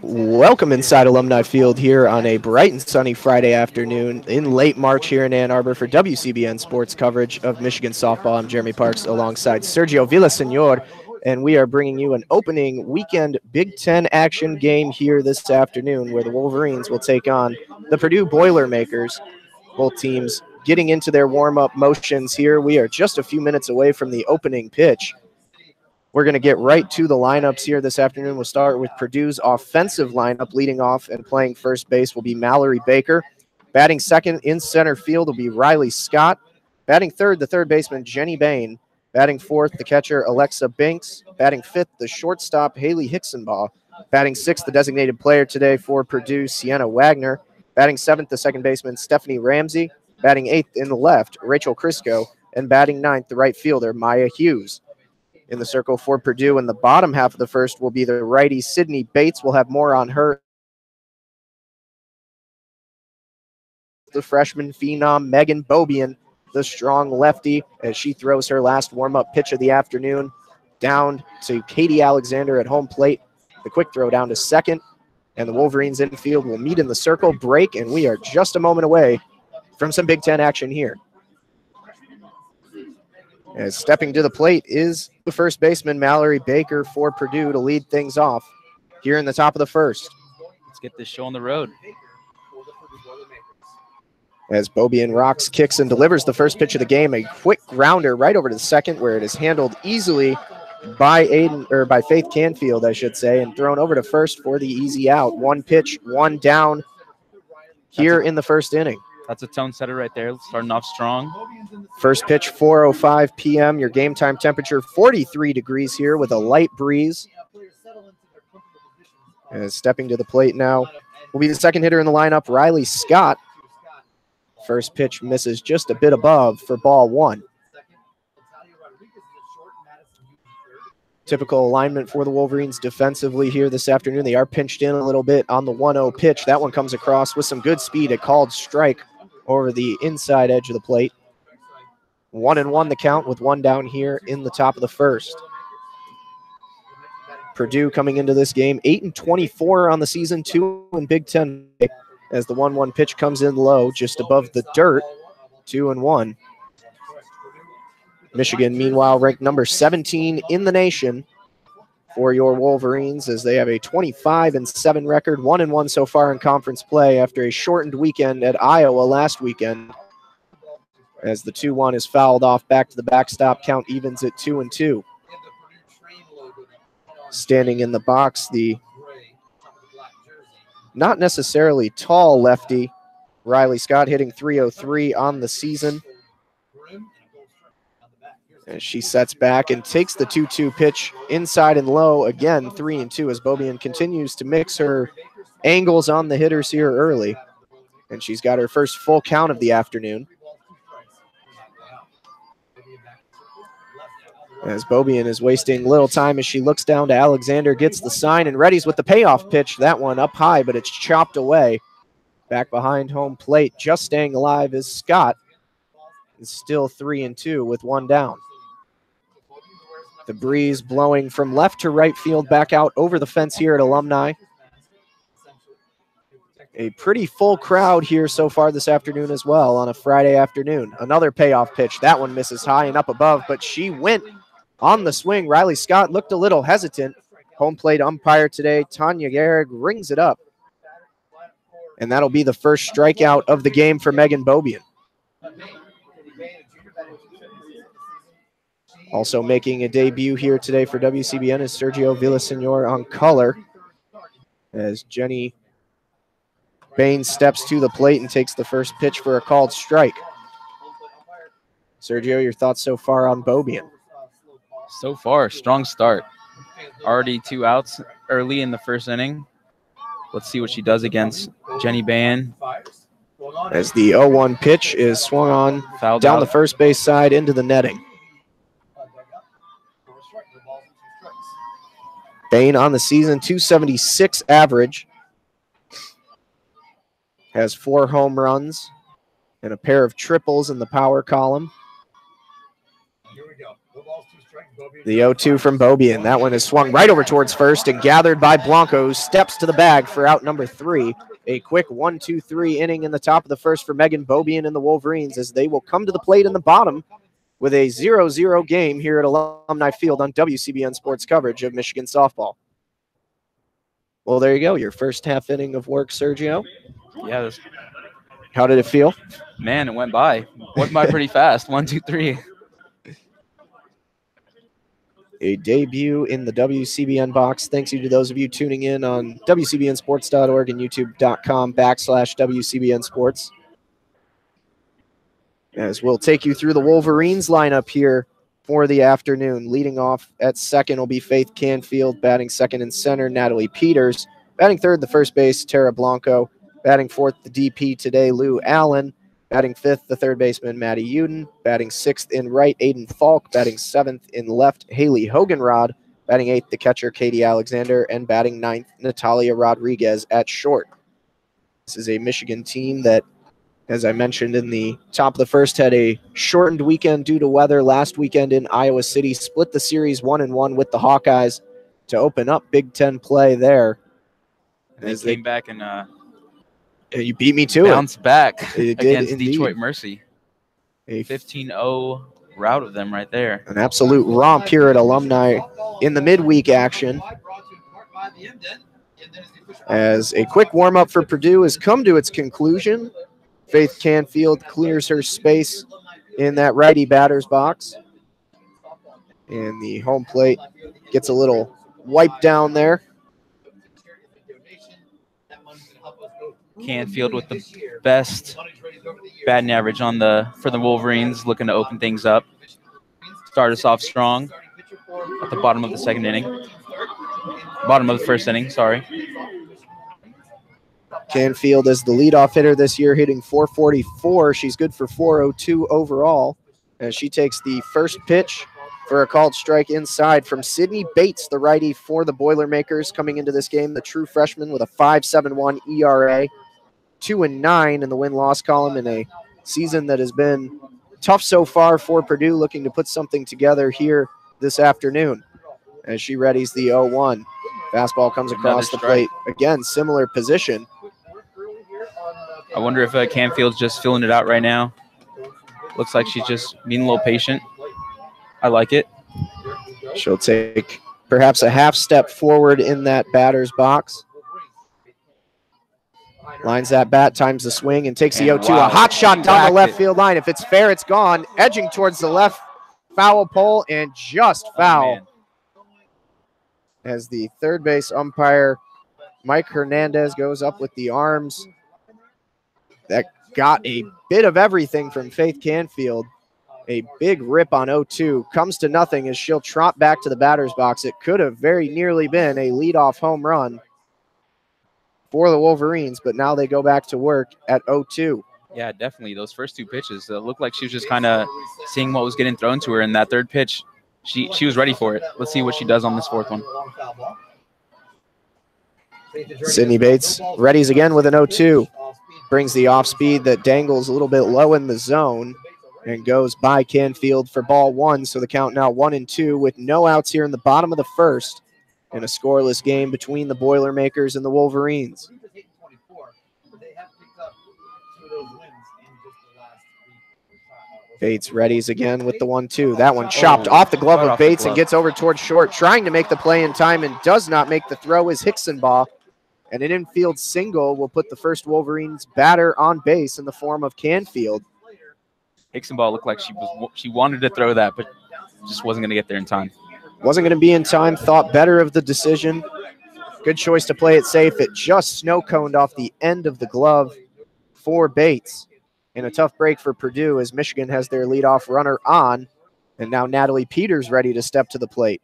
Welcome inside Alumni Field here on a bright and sunny Friday afternoon in late March here in Ann Arbor for WCBN sports coverage of Michigan softball. I'm Jeremy Parks alongside Sergio Villaseñor, and we are bringing you an opening weekend Big Ten action game here this afternoon where the Wolverines will take on the Purdue Boilermakers. Both teams getting into their warm-up motions here. We are just a few minutes away from the opening pitch. We're going to get right to the lineups here this afternoon. We'll start with Purdue's offensive lineup. Leading off and playing first base will be Mallory Baker. Batting second in center field will be Riley Scott. Batting third, the third baseman, Jenny Bain. Batting fourth, the catcher, Alexa Binks. Batting fifth, the shortstop, Haley Hicksonbaugh. Batting sixth, the designated player today for Purdue, Sienna Wagner. Batting seventh, the second baseman, Stephanie Ramsey. Batting eighth in the left, Rachel Crisco. And batting ninth, the right fielder, Maya Hughes. In the circle for Purdue in the bottom half of the first will be the righty Sydney Bates. We'll have more on her. The freshman phenom Megan Bobian, the strong lefty, as she throws her last warm-up pitch of the afternoon down to Katie Alexander at home plate. The quick throw down to second, and the Wolverines infield will meet in the circle, break, and we are just a moment away from some Big Ten action here. As stepping to the plate is the first baseman, Mallory Baker, for Purdue to lead things off here in the top of the first. Let's get this show on the road. As Bobian rocks, kicks, and delivers the first pitch of the game, a quick grounder right over to the second, where it is handled easily by Faith Canfield, I should say, and thrown over to first for the easy out. One pitch, one down here in the first inning. That's a tone setter right there. Starting off strong. First pitch, 4:05 p.m. Your game time temperature, 43 degrees here with a light breeze. And stepping to the plate now will be the second hitter in the lineup, Riley Scott. First pitch misses just a bit above for ball one. Typical alignment for the Wolverines defensively here this afternoon. They are pinched in a little bit on the 1-0 pitch. That one comes across with some good speed. A called strike over the inside edge of the plate. 1-1 the count with one down here in the top of the first. Purdue coming into this game 8-24 on the season, 2 in Big Ten, as the 1-1 pitch comes in low just above the dirt. 2-1. Michigan, meanwhile, ranked number 17 in the nation for your Wolverines, as they have a 25-7 record, 1-1 so far in conference play after a shortened weekend at Iowa last weekend. As the 2-1 is fouled off back to the backstop, count evens at 2-2. Standing in the box, the not necessarily tall lefty, Riley Scott, hitting .303 on the season. As she sets back and takes the 2-2 pitch inside and low, again 3-2, as Bobian continues to mix her angles on the hitters here early. And she's got her first full count of the afternoon. As Bobian is wasting little time as she looks down to Alexander, gets the sign and readies with the payoff pitch. That one up high, but it's chopped away. Back behind home plate, just staying alive is Scott. Is still 3-2 with one down. The breeze blowing from left to right field back out over the fence here at Alumni. A pretty full crowd here so far this afternoon as well on a Friday afternoon. Another payoff pitch. That one misses high and up above, but she went on the swing. Riley Scott looked a little hesitant. Home plate umpire today, Tanya Garrig, rings it up. And that'll be the first strikeout of the game for Megan Bobian. Also making a debut here today for WCBN is Sergio Villaseñor on color, as Jenny Bain steps to the plate and takes the first pitch for a called strike. Sergio, your thoughts so far on Bobian? So far, strong start. Already 2 outs early in the first inning. Let's see what she does against Jenny Bain. As the 0-1 pitch is swung on Fouled down out. the first base side into the netting. Bain on the season, .276 average. Has 4 home runs and a pair of triples in the power column. The 0-2 from Beaubien. That one is swung right over towards first and gathered by Blanco, who steps to the bag for out number 3. A quick 1-2-3 inning in the top of the first for Megan Beaubien and the Wolverines, as they will come to the plate in the bottom with a 0-0 game here at Alumni Field on WCBN Sports coverage of Michigan softball. Well, there you go. Your first half inning of work, Sergio. Yeah. How did it feel? Man, it went by. Went by pretty fast. 1, 2, 3. A debut in the WCBN box. Thanks you to those of you tuning in on WCBNsports.org and YouTube.com/WCBN Sports. As we'll take you through the Wolverines lineup here for the afternoon. Leading off at second will be Faith Canfield. Batting second and center, Natalie Peters. Batting third, the first base, Tara Blanco. Batting fourth, the DP today, Lou Allen. Batting fifth, the third baseman, Maddie Uden. Batting sixth in right, Aiden Falk. Batting seventh in left, Haley Hoganrod. Batting eighth, the catcher, Katie Alexander. And batting ninth, Natalia Rodriguez at short. This is a Michigan team that, as I mentioned in the top of the first, had a shortened weekend due to weather last weekend in Iowa City. Split the series 1-1 with the Hawkeyes to open up Big Ten play there. They came back and you beat me to bounced back it against indeed. Detroit Mercy. A 15-0 rout of them right there. An absolute romp here at Alumni in the midweek action. As a quick warm-up for Purdue has come to its conclusion. Faith Canfield clears her space in that righty batter's box. And the home plate gets a little wipe down there. Canfield with the best batting average for the Wolverines, looking to open things up. Start us off strong at the bottom of the second inning. Bottom of the first inning, sorry. Canfield is the leadoff hitter this year, hitting .444. She's good for .402 overall. As she takes the first pitch for a called strike inside from Sydney Bates, the righty for the Boilermakers, coming into this game, the true freshman with a 5.71 ERA. 2-9 in the win-loss column in a season that has been tough so far for Purdue, looking to put something together here this afternoon as she readies the 0-1. Fastball comes across the plate. Again, similar position. I wonder if Canfield's just filling it out right now. Looks like she's just being a little patient. I like it. She'll take perhaps a half step forward in that batter's box. Lines that bat, times the swing, and takes the 0-2. Wow. A hot shot down the left field line. If it's fair, it's gone. Edging towards the left foul pole and just foul. As the third base umpire, Mike Hernandez, goes up with the arms. That got a bit of everything from Faith Canfield. A big rip on 0-2. Comes to nothing as she'll trot back to the batter's box. It could have very nearly been a leadoff home run for the Wolverines, but now they go back to work at 0-2. Yeah, definitely. Those first two pitches looked like she was just kind of seeing what was getting thrown to her. In that third pitch, she was ready for it. Let's see what she does on this fourth one. Sydney Bates readies again with an 0-2. Brings the off speed that dangles a little bit low in the zone and goes by Canfield for ball one. So the count now 1-2 with no outs here in the bottom of the first. In a scoreless game between the Boilermakers and the Wolverines. Bates readies again with the 1-2. That one chopped off the glove of Bates and gets over towards short, trying to make the play in time and does not make the throw is Hicksonbaugh. And an infield single will put the first Wolverines batter on base in the form of Canfield. Hicksonbaugh looked like she wanted to throw that, but just wasn't going to get there in time. Wasn't going to be in time, thought better of the decision. Good choice to play it safe. It just snow-coned off the end of the glove for Bates. And a tough break for Purdue as Michigan has their leadoff runner on. And now Natalie Peters ready to step to the plate.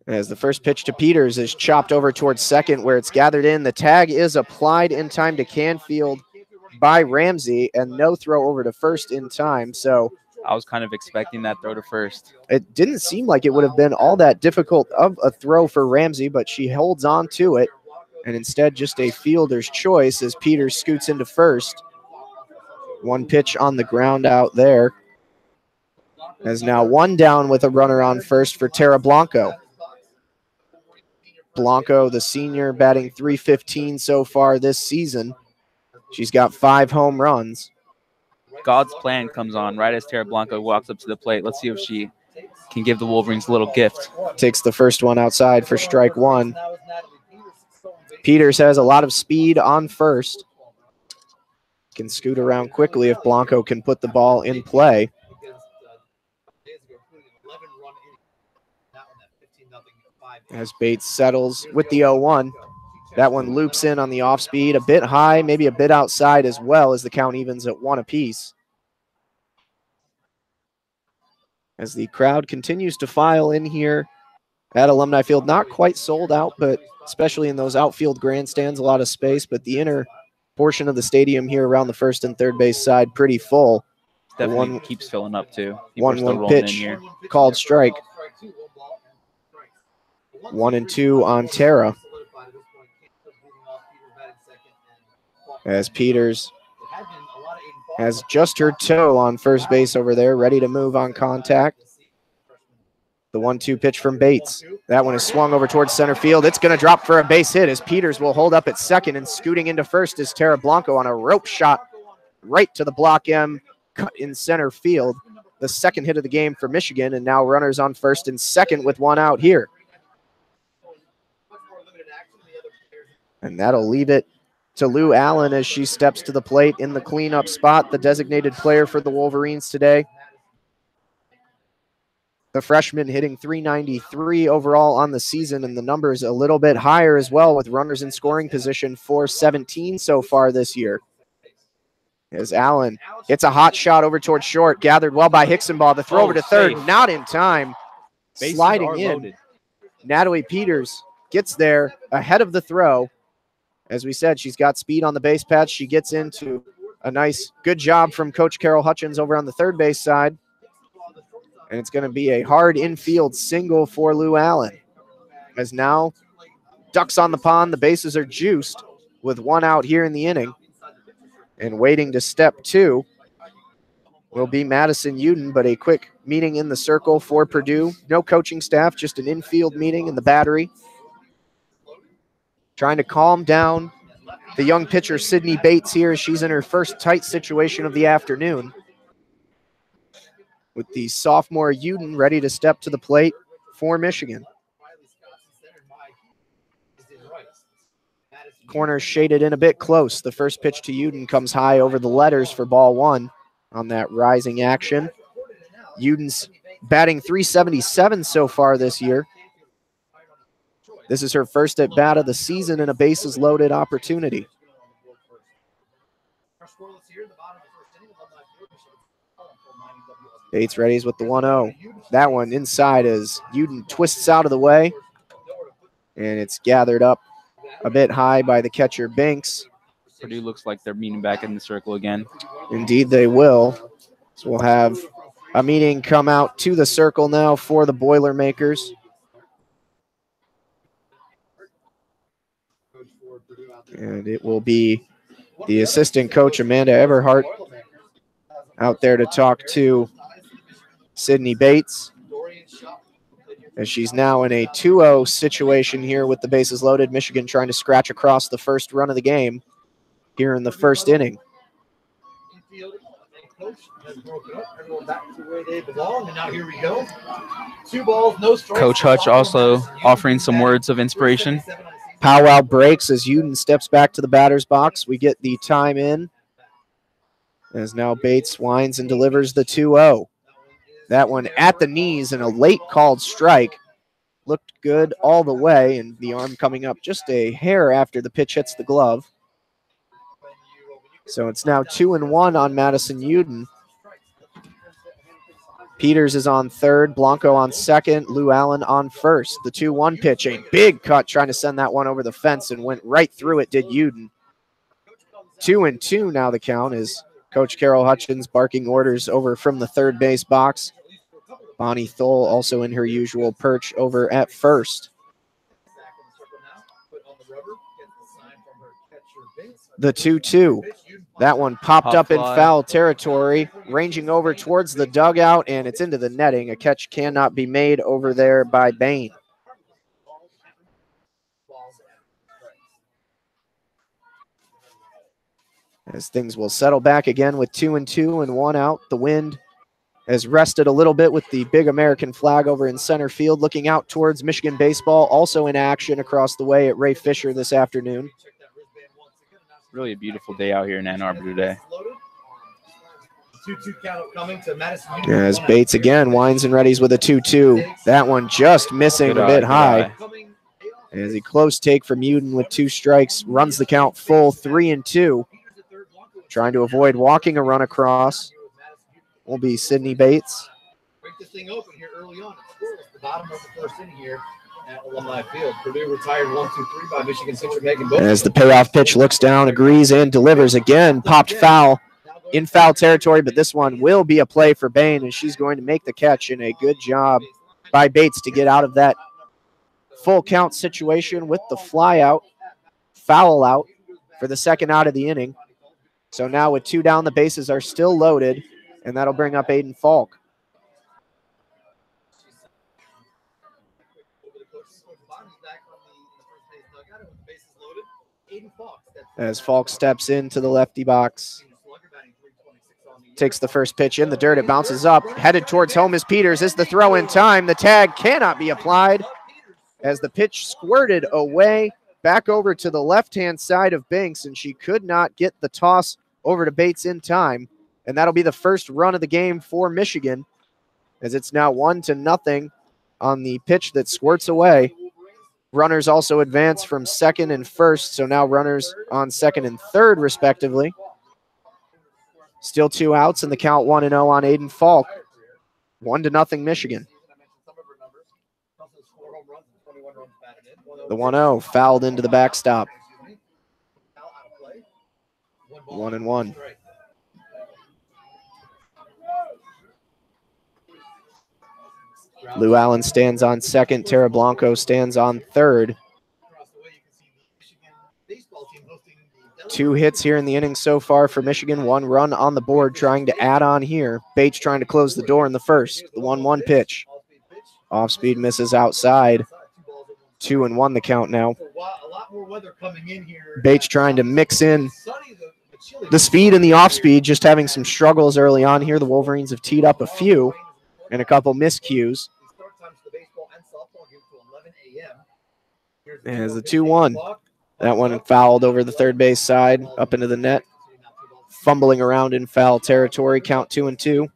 As the first pitch to Peters is chopped over towards second where it's gathered in. The tag is applied in time to Canfield by Ramsey and no throw over to first in time. So I was kind of expecting that throw to first. It didn't seem like it would have been all that difficult of a throw for Ramsey, but she holds on to it. and instead just a fielder's choice as Peters scoots into first. One pitch on the ground out there. As now one down with a runner on first for Tara Blanco. Blanco, the senior, batting .315 so far this season. She's got 5 home runs. God's plan comes on right as Tara Blanco walks up to the plate. Let's see if she can give the Wolverines a little gift. Takes the first one outside for strike one. Peters has a lot of speed on first. Can scoot around quickly if Blanco can put the ball in play. As Bates settles with the 0-1. That one loops in on the off speed, a bit high, maybe a bit outside as well, as the count evens at 1 apiece. As the crowd continues to file in here at Alumni Field, not quite sold out, but especially in those outfield grandstands, a lot of space, but the inner portion of the stadium here around the first and third base side pretty full. Definitely keeps filling up too. 1-1 pitch called strike. 1-2 on Tara. As Peters has just her toe on first base over there, ready to move on contact. The 1-2 pitch from Bates. That one is swung over towards center field. It's going to drop for a base hit as Peters will hold up at second, and scooting into first is Tara Blanco on a rope shot right to the block M, cut in center field. The second hit of the game for Michigan, and now runners on first and second with one out here. And that'll leave it to Lou Allen as she steps to the plate in the cleanup spot, the designated player for the Wolverines today. The freshman hitting .393 overall on the season, and the numbers a little bit higher as well, with runners in scoring position, .417 so far this year. As Allen hits a hot shot over towards short, gathered well by Hicksonball. The throw over to third, not in time. Sliding in. Loaded. Natalie Peters gets there ahead of the throw. As we said, she's got speed on the base patch. She gets into a nice, good job from Coach Carol Hutchins over on the third base side. And it's going to be a hard infield single for Lou Allen. As now, ducks on the pond. The bases are juiced with one out here in the inning. And waiting to step two will be Madison Uden, but a quick meeting in the circle for Purdue. No coaching staff, just an infield meeting in the battery. Trying to calm down the young pitcher, Sydney Bates, here. She's in her first tight situation of the afternoon. With the sophomore Uden ready to step to the plate for Michigan. Corner shaded in a bit close. The first pitch to Uden comes high over the letters for ball one on that rising action. Uden's batting .377 so far this year. This is her first at bat of the season and a bases loaded opportunity. Bates readies with the 1-0. That one inside as Uden twists out of the way. And it's gathered up a bit high by the catcher, Banks. Purdue looks like they're meeting back in the circle again. Indeed they will. So we'll have a meeting come out to the circle now for the Boilermakers. And it will be the assistant coach, Amanda Everhart, out there to talk to Sydney Bates, as she's now in a 2-0 situation here with the bases loaded. Michigan trying to scratch across the first run of the game here in the first inning. Coach Hutch also offering some words of inspiration. Powwow breaks as Uden steps back to the batter's box. We get the time in as now Bates winds and delivers the 2-0. That one at the knees and a late called strike. Looked good all the way, and the arm coming up just a hair after the pitch hits the glove. So it's now 2-1 on Madison Uden. Peters is on third, Blanco on second, Lou Allen on first. The 2-1 pitch, a big cut, trying to send that one over the fence, and went right through it, did Uden. 2-2 now the count is Coach Carol Hutchins barking orders over from the third base box. Bonnie Thole also in her usual perch over at first. The 2-2. That one popped Pop up in fly. foul territory, ranging over towards the dugout, and it's into the netting. A catch cannot be made over there by Bain. As things will settle back again with 2-2 and 1 out. The wind has rested a little bit with the big American flag over in center field, looking out towards Michigan baseball, also in action across the way at Ray Fisher this afternoon. Really a beautiful day out here in Ann Arbor today. As Bates again winds and readies with a 2-2. That one just missing a bit high. As a close take from Uden with 2 strikes, runs the count full 3-2. Trying to avoid walking a run across will be Sidney Bates. Break this thing open here early on. It's the bottom of the first inning here at Alumni Field. Purdue retired 1-2-3 by Michigan Central making both. As the payoff pitch looks down, agrees and delivers again. Popped foul in foul territory, but this one will be a play for Bain, and she's going to make the catch, and a good job by Bates to get out of that full count situation with the fly out, foul out for the second out of the inning. So now with 2 down, the bases are still loaded, and that'll bring up Aiden Falk. As Falk steps into the lefty box, takes the first pitch in the dirt. It bounces up, headed towards home is Peters. Is the throw in time? The tag cannot be applied as the pitch squirted away back over to the left-hand side of Banks, and she could not get the toss over to Bates in time. And that'll be the first run of the game for Michigan, as it's now 1-0 on the pitch that squirts away. Runners also advance from second and first, so now runners on second and third, respectively. Still 2 outs, and the count 1-0 on Aiden Falk. 1-0 Michigan. The 1-0 fouled into the backstop. 1-1. Lou Allen stands on second. Tara Blanco stands on third. 2 hits here in the inning so far for Michigan. 1 run on the board trying to add on here. Bates trying to close the door in the first. The 1-1 pitch. Off speed misses outside. 2-1 the count now. Bates trying to mix in the speed and the off speed, just having some struggles early on here. The Wolverines have teed up a few and a couple miscues. As the 2-1. That one fouled over the third base side, up into the net. Fumbling around in foul territory. Count 2-2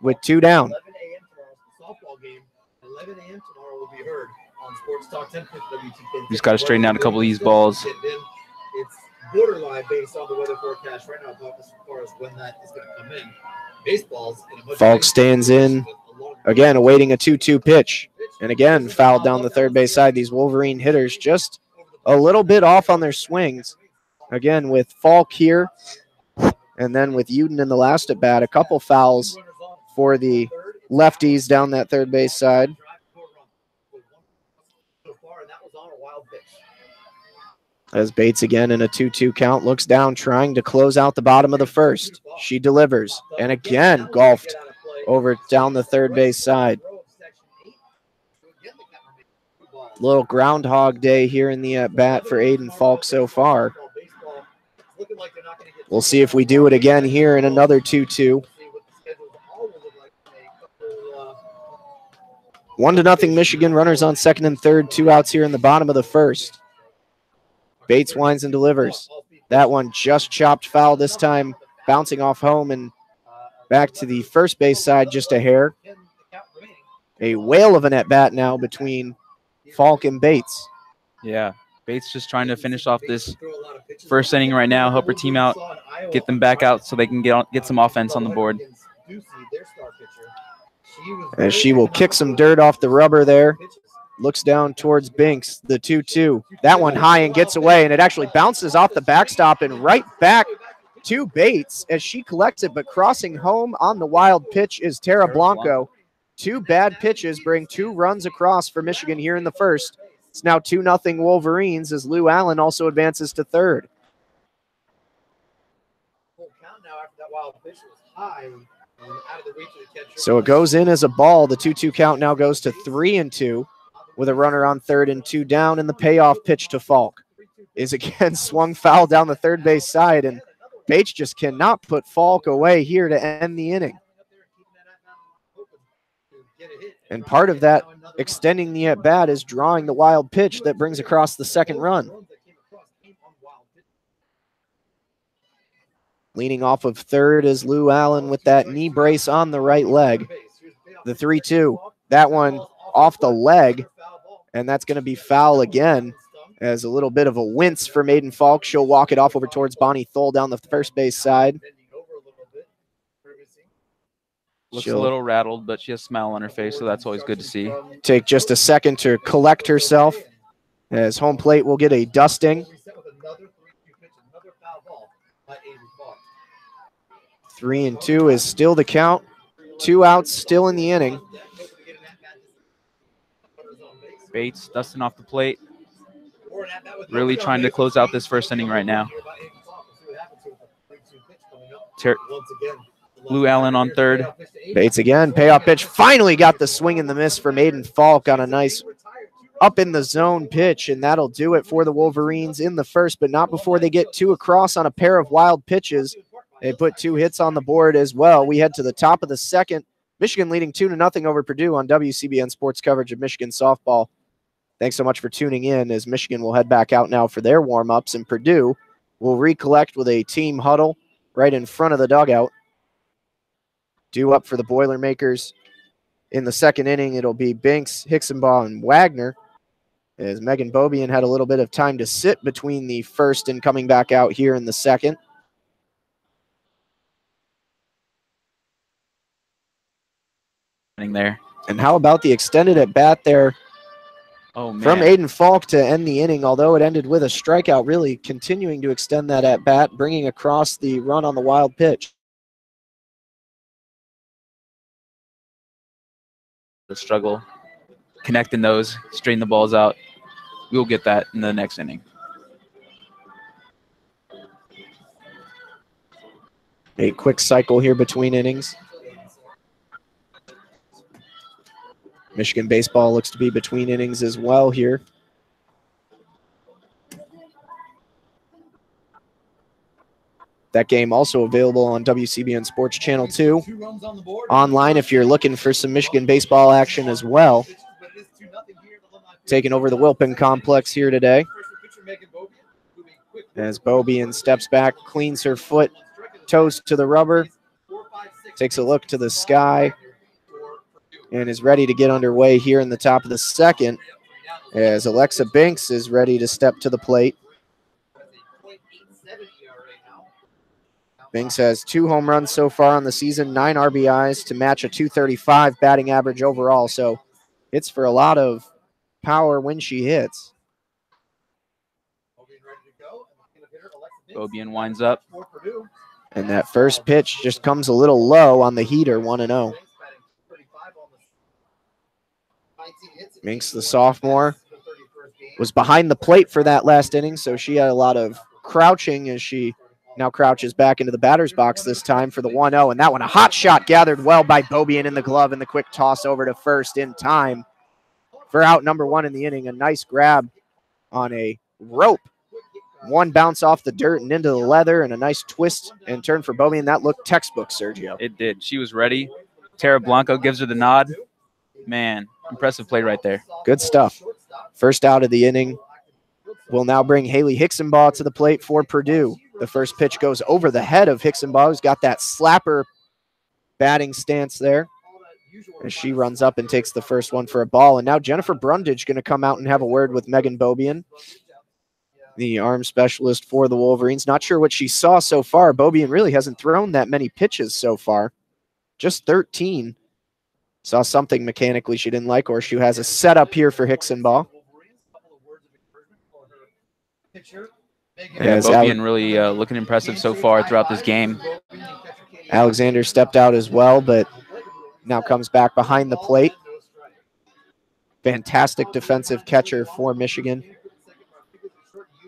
with 2 down. Just got to straighten out a couple of these balls. It's borderline based on the weather forecast right now, as far as when that is going to come in. Baseball's Falk stands in, again awaiting a 2-2 pitch. And again, fouled down the third base side. These Wolverine hitters just a little bit off on their swings. Again, with Falk here, and then with Uden in the last at bat, a couple fouls for the lefties down that third base side. As Bates again in a 2-2 count looks down, trying to close out the bottom of the first. She delivers, and again golfed over down the third base side. Little Groundhog Day here in the at-bat for Aiden Falk so far. We'll see if we do it again here in another 2-2. 1-0 Michigan. Runners on second and third. 2 outs here in the bottom of the first. Bates winds and delivers. That one just chopped foul this time, bouncing off home and back to the first base side just a hair. A whale of an at-bat now between Falk and Bates. Yeah, Bates just trying to finish off this first inning right now, help her team out, get them back out so they can get some offense on the board. As she will kick some dirt off the rubber there. Looks down towards Binks, the 2-2. That one high and gets away, and it actually bounces off the backstop and right back to Bates as she collects it, but crossing home on the wild pitch is Tara Blanco. 2 bad pitches bring 2 runs across for Michigan here in the first. It's now 2-0 Wolverines as Lou Allen also advances to third. So it goes in as a ball. The 2-2 count now goes to 3-2 with a runner on 3rd and 2 down, and the payoff pitch to Falk is again swung foul down the third base side, and Bates just cannot put Falk away here to end the inning. And part of that extending the at-bat is drawing the wild pitch that brings across the second run. Leaning off of 3rd is Lou Allen with that knee brace on the right leg. The 3-2, that one off the leg, and that's going to be foul again. As a little bit of a wince for Maiden Falk. She'll walk it off over towards Bonnie Thole down the first base side. Looks a little rattled, but she has a smile on her face, so that's always good to see. Take just a second to collect herself, as home plate will get a dusting. 3-2 is still the count. 2 outs still in the inning. Bates dusting off the plate. Really trying to close out this first inning right now. Lou Allen on 3rd. Bates again, payoff pitch. Finally got the swing and the miss for Maiden Falk on a nice up in the zone pitch, and that'll do it for the Wolverines in the first, but not before they get 2 across on a pair of wild pitches. They put 2 hits on the board as well. We head to the top of the second. Michigan leading 2-0 over Purdue on WCBN Sports coverage of Michigan softball. Thanks so much for tuning in, as Michigan will head back out now for their warm-ups, and Purdue will recollect with a team huddle right in front of the dugout. Due up for the Boilermakers in the second inning, it'll be Binks, Hicksonbaugh, and Wagner, as Megan Bobian had a little bit of time to sit between the first and coming back out here in the second. There. And how about the extended at bat there? Oh, man. From Aiden Falk to end the inning, although it ended with a strikeout, really continuing to extend that at bat, bringing across the run on the wild pitch. The struggle connecting those, straighten the balls out. We'll get that in the next inning. A quick cycle here between innings. Michigan baseball looks to be between innings as well here. That game also available on WCBN Sports Channel 2. Online if you're looking for some Michigan baseball action as well. Taking over the Wilpin complex here today. As Bobian steps back, cleans her foot, toes to the rubber, takes a look to the sky, and is ready to get underway here in the top of the second, as Alexa Binks is ready to step to the plate. Binks has 2 home runs so far on the season, 9 RBIs to match a .235 batting average overall, so hits for a lot of power when she hits. Bobian winds up. And that first pitch just comes a little low on the heater, 1-0. Binks, the sophomore, was behind the plate for that last inning, so she had a lot of crouching as she now crouches back into the batter's box this time for the 1-0. And that one, a hot shot gathered well by Bobian in the glove, and the quick toss over to first in time for out number 1 in the inning. A nice grab on a rope. One bounce off the dirt and into the leather, and a nice twist and turn for Bobian. That looked textbook, Sergio. It did. She was ready. Tara Blanco gives her the nod. Man, impressive play right there. Good stuff. First out of the inning will now bring Haley Hicksonbaugh to the plate for Purdue. The first pitch goes over the head of Hicksonbaugh, who's got that slapper batting stance there, as she runs up and takes the first one for a ball. And now Jennifer Brundage going to come out and have a word with Megan Bobian, the arm specialist for the Wolverines. Not sure what she saw so far. Bobian really hasn't thrown that many pitches so far, just 13. Saw something mechanically she didn't like, or she has a setup here for Hicksonbaugh. Yeah, Bobian really looking impressive so far throughout this game. Alexander stepped out as well, but now comes back behind the plate. Fantastic defensive catcher for Michigan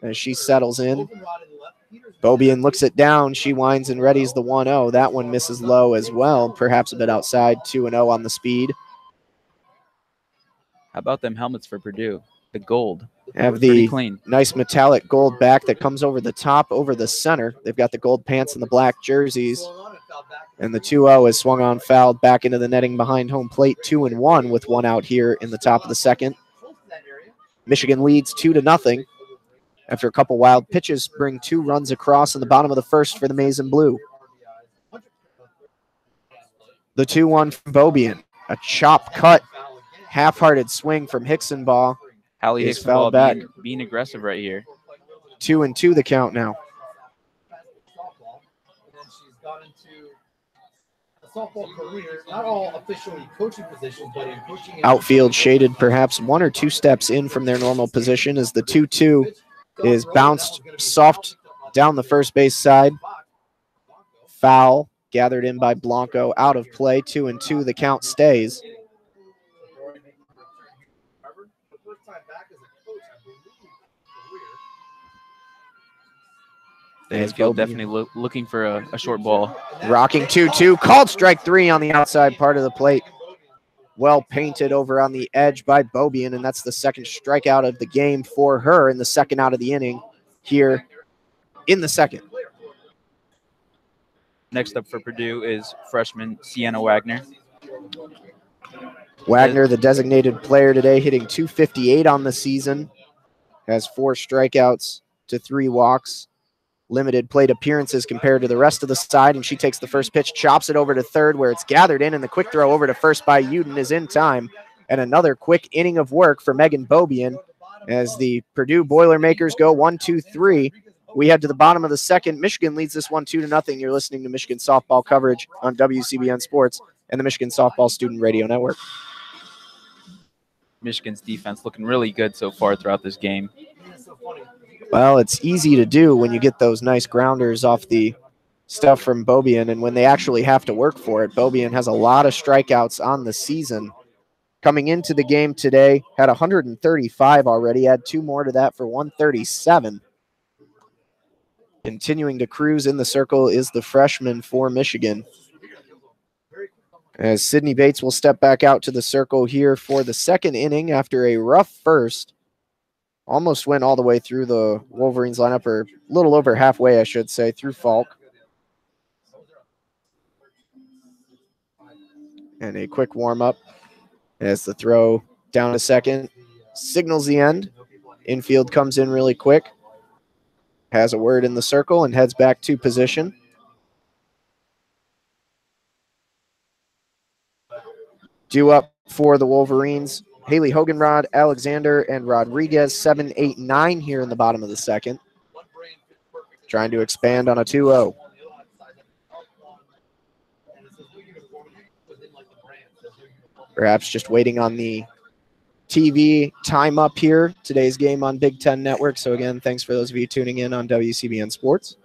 as she settles in. Beaubien looks it down. She winds and readies the 1-0. That one misses low as well, perhaps a bit outside. 2-0 on the speed. How about them helmets for Purdue? The gold. Have Pretty the clean. nice metallic gold back that comes over the top, over the center. They've got the gold pants and the black jerseys. And the 2-0 is swung on, fouled back into the netting behind home plate. 2-1 with one out here in the top of the second. Michigan leads 2-0. After a couple wild pitches, bring 2 runs across in the bottom of the first for the Maize and Blue. The 2-1 from Beaubien. A chop cut, half-hearted swing from Hicksonbaugh. Hallie Is Hicksonbaugh fouled back. being aggressive right here. 2-2 the count now. Softball career, not all officially coaching positions, but in coaching. Outfield shaded perhaps 1 or 2 steps in from their normal position as the 2-2 is bounced soft down the first base side. Foul gathered in by Blanco, out of play. 2-2 the count stays. Mansfield definitely looking for a short ball. Rocking 2-2, called strike 3 on the outside part of the plate. Well painted over on the edge by Beaubien, and that's the second strikeout of the game for her in the second out of the inning here in the second. Next up for Purdue is freshman Sienna Wagner. Wagner, the designated player today, hitting .258 on the season. Has 4 strikeouts to 3 walks. Limited plate appearances compared to the rest of the side, and she takes the first pitch, chops it over to third where it's gathered in, and the quick throw over to first by Uden is in time. And another quick inning of work for Megan Beaubien as the Purdue Boilermakers go 1-2-3. We head to the bottom of the second. Michigan leads this one 2-0. You're listening to Michigan softball coverage on WCBN Sports and the Michigan Softball Student Radio Network. Michigan's defense looking really good so far throughout this game. Well, it's easy to do when you get those nice grounders off the stuff from Beaubien, and when they actually have to work for it. Beaubien has a lot of strikeouts on the season. Coming into the game today, had 135 already, had 2 more to that for 137. Continuing to cruise in the circle is the freshman for Michigan. As Sydney Bates will step back out to the circle here for the second inning after a rough first. Almost went all the way through the Wolverines lineup, or a little over halfway, I should say, through Falk. And a quick warm-up as the throw down to second signals the end. Infield comes in really quick, has a word in the circle, and heads back to position. Due up for the Wolverines, Haley Hoganrod, Alexander, and Rodriguez, 7, 8, 9 here in the bottom of the second. Trying to expand on a 2-0. Perhaps just waiting on the TV time up here. Today's game on Big Ten Network. So again, thanks for those of you tuning in on WCBN Sports.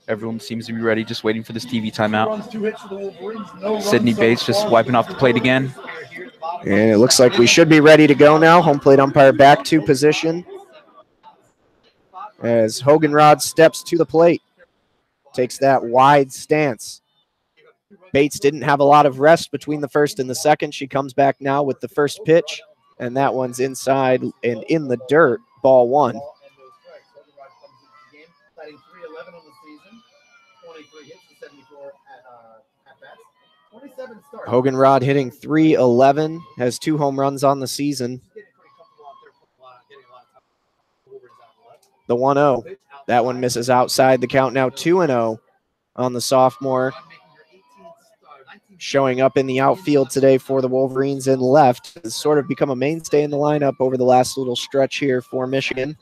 Everyone seems to be ready, just waiting for this TV timeout. Sydney Bates just wiping off the plate again. And it looks like we should be ready to go now. Home plate umpire back to position as Hoganrod steps to the plate. Takes that wide stance. Bates didn't have a lot of rest between the first and the second. She comes back now with the first pitch, and that one's inside and in the dirt, ball 1. Hoganrod hitting .311, has 2 home runs on the season. The 1-0, that one misses outside the count. Now 2-0 on the sophomore. Showing up in the outfield today for the Wolverines in left. Has sort of become a mainstay in the lineup over the last little stretch here for Michigan.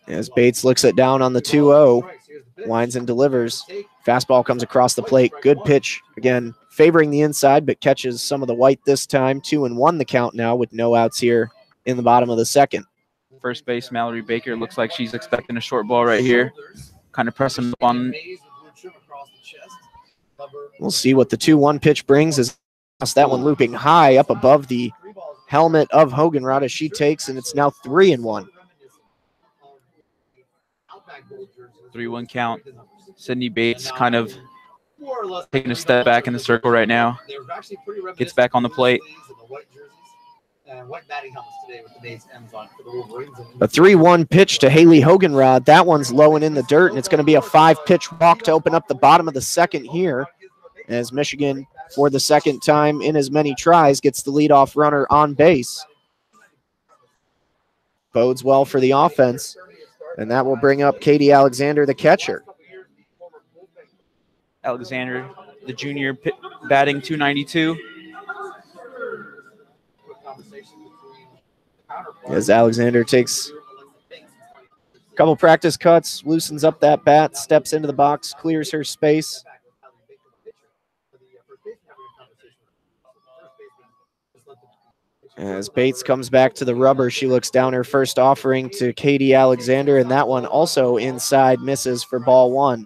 As Bates looks it down on the 2-0, winds and delivers. Fastball comes across the plate. Good pitch. Again, favoring the inside, but catches some of the white this time. 2-1 the count now with no outs here in the bottom of the second. First base, Mallory Baker looks like she's expecting a short ball right here. Kind of pressing up on. We'll see what the 2-1 pitch brings. As that one looping high up above the helmet of Hoganrod as she takes, and it's now 3-1. 3-1 count. Sydney Bates kind of taking a step back in the circle right now. Gets back on the plate. A 3-1 pitch to Haley Hoganrod. That one's low and in the dirt, and it's going to be a 5-pitch walk to open up the bottom of the second here as Michigan, for the second time in as many tries, gets the leadoff runner on base. Bodes well for the offense, and that will bring up Katie Alexander, the catcher. Alexander, the junior, batting .292. As Alexander takes a couple practice cuts, loosens up that bat, steps into the box, clears her space. As Bates comes back to the rubber, she looks down her first offering to Katie Alexander, and that one also inside, misses for ball one.